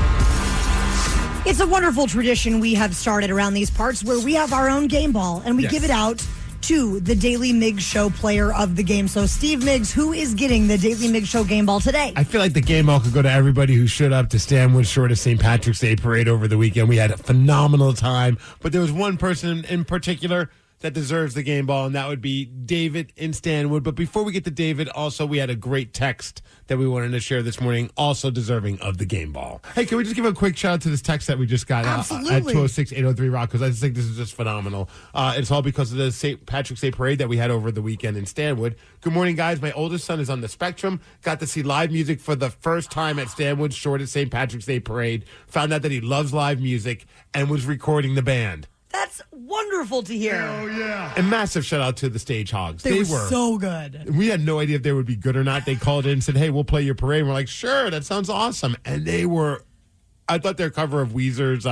It's a wonderful tradition we have started around these parts where we have our own game ball and we give it out to the Daily Migs Show player of the game. So, Steve Migs, who is getting the Daily Migs Show game ball today? I feel like the game ball could go to everybody who showed up to Stanwood Short St. Patrick's Day Parade over the weekend. We had a phenomenal time, but there was one person in particular that deserves the game ball, and that would be David in Stanwood. But before we get to David, also, we had a great text that we wanted to share this morning, also deserving of the game ball. Hey, can we just give a quick shout out to this text that we just got at 206-803-ROCK, because I just think this is just phenomenal. It's all because of the St. Patrick's Day Parade that we had over the weekend in Stanwood. Good morning, guys. My oldest son is on the spectrum. Got to see live music for the first time at Stanwood's shortest St. Patrick's Day Parade. Found out that he loves live music and was recording the band. That's wonderful to hear. Oh, yeah. And massive shout out to the Stage Hogs. They were so good. We had no idea if they would be good or not. They called in and said, hey, we'll play your parade. And we're like, sure, that sounds awesome. And they were, I thought their cover of Weezer's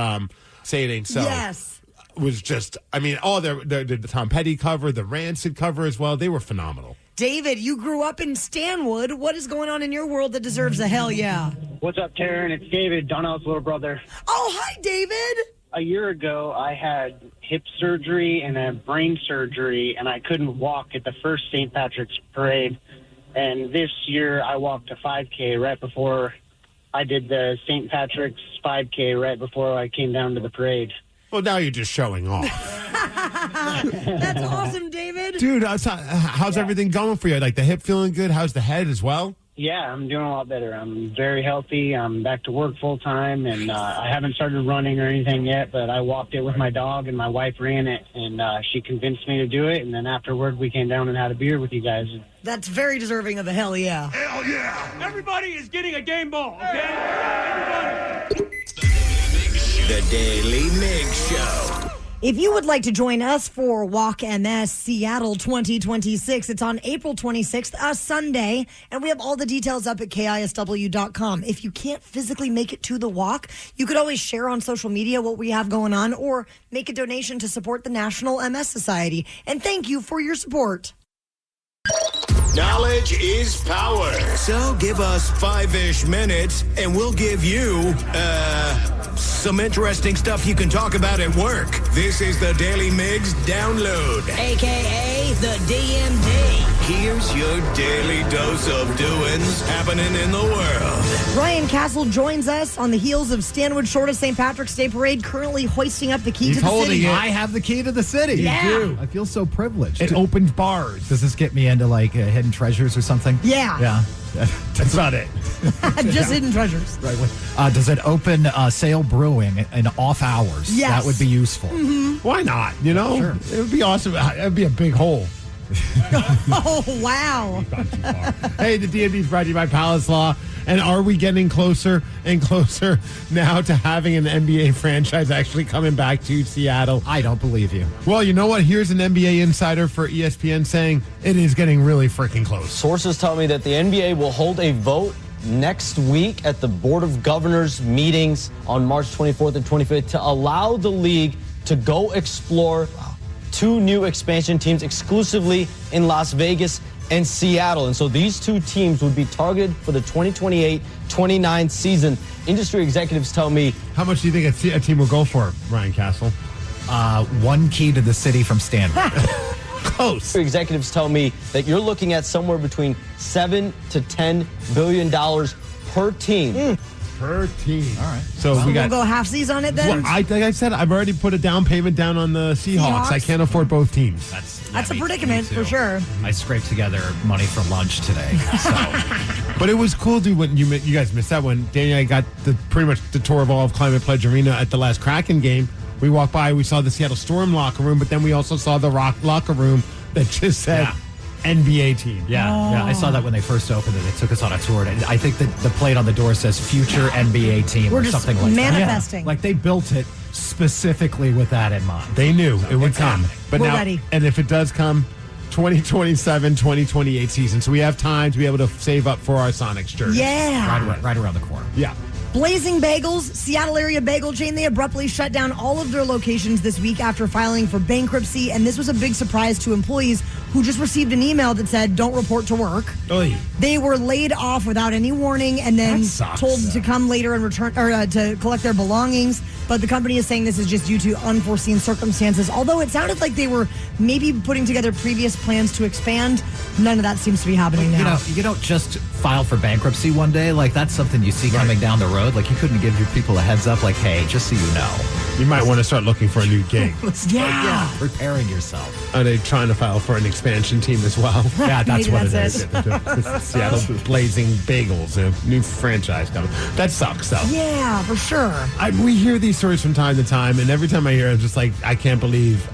Say It Ain't So. Yes. Was just, I mean, all the Tom Petty cover, the Rancid cover as well. They were phenomenal. David, you grew up in Stanwood. What is going on in your world that deserves a hell yeah? What's up, Taryn? It's David, Donnell's little brother. Oh, hi, David. A year ago, I had hip surgery and a brain surgery, and I couldn't walk at the first St. Patrick's Parade. And this year, I walked a 5K right before I did the St. Patrick's 5K right before I came down to the parade. Well, now you're just showing off. That's awesome, David. Dude, how's everything going for you? Like the hip feeling good? How's the head as well? Yeah, I'm doing a lot better. I'm very healthy. I'm back to work full time, and I haven't started running or anything yet, but I walked it with my dog, and my wife ran it, and she convinced me to do it, and then afterward we came down and had a beer with you guys. That's very deserving of a hell yeah. Hell yeah! Everybody is getting a game ball, okay? Everybody. The Daily Migs Show. If you would like to join us for Walk MS Seattle 2026, it's on April 26th, a Sunday, and we have all the details up at KISW.com. If you can't physically make it to the walk, you could always share on social media what we have going on or make a donation to support the National MS Society. And thank you for your support. Knowledge is power. So give us 5-ish minutes, and we'll give you, some interesting stuff you can talk about at work. This is the Daily Migs Download. A.K.A. the DMD. Here's your daily dose of doings happening in the world. Ryan Castle joins us on the heels of Stanwood's shortest St. Patrick's Day Parade, currently hoisting up the key to the city. I have the key to the city. Yeah. You do. I feel so privileged. It opens bars. Does this get me into like hidden treasures or something? Yeah. Yeah. That's about it. Just hidden treasures. Right. Does it open Sail Brewing in off hours? Yes. That would be useful. Mm-hmm. Why not? You know? Sure. It would be awesome. It would be a big hole. Oh, wow. Hey, the DMD is brought to you by Palace Law. And are we getting closer and closer now to having an NBA franchise actually coming back to Seattle? I don't believe you. Well, you know what? Here's an NBA insider for ESPN saying it is getting really freaking close. Sources tell me that the NBA will hold a vote next week at the Board of Governors meetings on March 24th and 25th to allow the league to go explore two new expansion teams exclusively in Las Vegas and Seattle. And so these two teams would be targeted for the 2028-29 season. Industry executives tell me. How much do you think a team will go for, Ryan Castle? One key to the city from Stanwood. Close. Executives tell me that you're looking at somewhere between $7 to $10 billion per team. Per team. All right. So we got. We'll go halfsies on it then? Well, like I said, I've already put a down payment down on the Seahawks. I can't afford both teams. That's a predicament for sure. I scraped together money for lunch today. So. But it was cool, dude, when you guys missed that one. Danny and I got pretty much the tour of all of Climate Pledge Arena at the last Kraken game. We walked by, we saw the Seattle Storm locker room, but then we also saw the Rock locker room that just said NBA team. Yeah, I saw that when they first opened it. They took us on a tour. And I think that the plate on the door says future NBA team We're or just something like manifesting. that. Like they built it specifically with that in mind. They knew it would come. But We're now, ready. And if it does come, 2027, 2028 season. So we have time to be able to save up for our Sonics jersey. Yeah. Right around the corner. Yeah. Blazing Bagels, Seattle area bagel chain, they abruptly shut down all of their locations this week after filing for bankruptcy. And this was a big surprise to employees who just received an email that said, don't report to work. Oy. They were laid off without any warning and then told to come later and return or to collect their belongings. But the company is saying this is just due to unforeseen circumstances. Although it sounded like they were maybe putting together previous plans to expand, none of that seems to be happening now. You don't just file for bankruptcy one day. Like that's something you see coming down the road. Like you couldn't give your people a heads up like, hey, just so you know. You might want to start looking for a new gig. Yeah. Preparing yourself. Are they trying to file for an expansion team as well? Yeah, that's Maybe what it that's is. Seattle Blazing Bagels, a new franchise coming. That sucks, though. Yeah, for sure. We hear these stories from time to time, and every time I hear it, I'm just like, I can't believe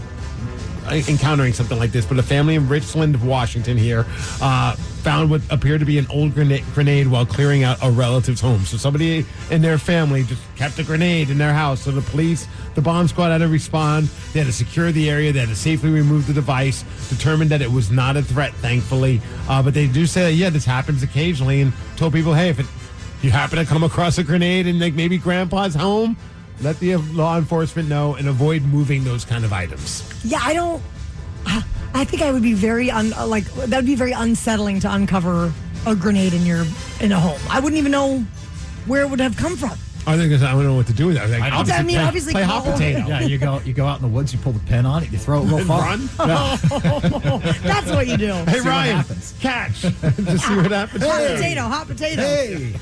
encountering something like this. But a family in Richland, Washington here found what appeared to be an old grenade while clearing out a relative's home. So somebody in their family just kept a grenade in their house. So the police, the bomb squad had to respond. They had to secure the area. They had to safely remove the device, determined that it was not a threat, thankfully. But they do say that, yeah, this happens occasionally, and told people, hey, if you happen to come across a grenade in like maybe grandpa's home, let the law enforcement know and avoid moving those kind of items. Yeah, I think I would be very that would be very unsettling to uncover a grenade in a home. I wouldn't even know where it would have come from. I think I don't know what to do with that. Like, obviously play hot potato. Yeah, you go out in the woods, you pull the pin on it, you throw it real far. Run. That's what you do. Hey, Ryan, catch. Just see what happens. Hot potato. Hey.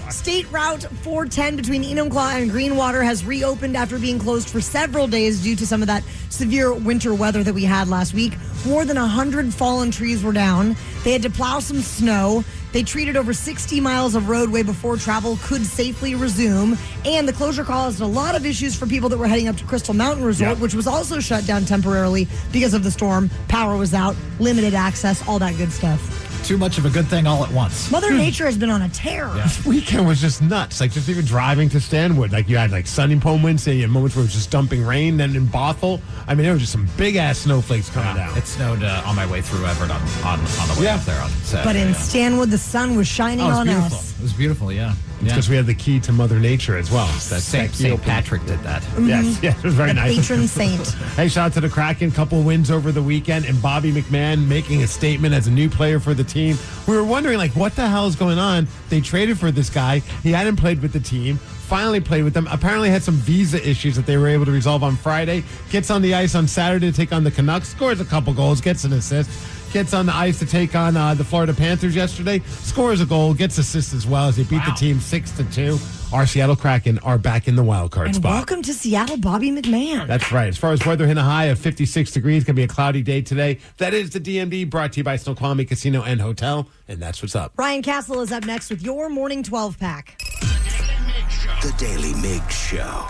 State Route 410 between Enumclaw and Greenwater has reopened after being closed for several days due to some of that severe winter weather that we had last week. More than 100 fallen trees were down. They had to plow some snow. They treated over 60 miles of roadway before travel could safely resume. And the closure caused a lot of issues for people that were heading up to Crystal Mountain Resort, which was also shut down temporarily because of the storm. Power was out, limited access, all that good stuff. Too much of a good thing all at once. Mother Nature has been on a tear. Yeah. This weekend was just nuts. Like, just even driving to Stanwood. Like, you had, like, sunny moments, and you had moments where it was just dumping rain. Then in Bothell, I mean, there were just some big-ass snowflakes coming down. It snowed on my way through Everett on the way up there on Saturday. But in Stanwood, the sun was shining on beautiful. us. It was beautiful, yeah. Because we had the key to Mother Nature as well. St. Patrick did that. Yes, it was very The nice. patron saint. Hey, shout out to the Kraken. Couple wins over the weekend, and Bobby McMahon making a statement as a new player for the team. We were wondering, like, what the hell is going on? They traded for this guy. He hadn't played with the team. Finally played with them. Apparently had some visa issues that they were able to resolve on Friday. Gets on the ice on Saturday to take on the Canucks. Scores a couple goals. Gets an assist. Gets on the ice to take on the Florida Panthers yesterday. Scores a goal. Gets assists as well as they beat the team 6-2. Our Seattle Kraken are back in the wild card spot. Welcome to Seattle, Bobby McMahon. That's right. As far as weather, hitting a high of 56 degrees. Going to be a cloudy day today. That is the DMD, brought to you by Snoqualmie Casino and Hotel. And that's what's up. Ryan Castle is up next with your Morning 12 Pack. The Daily Migs Show.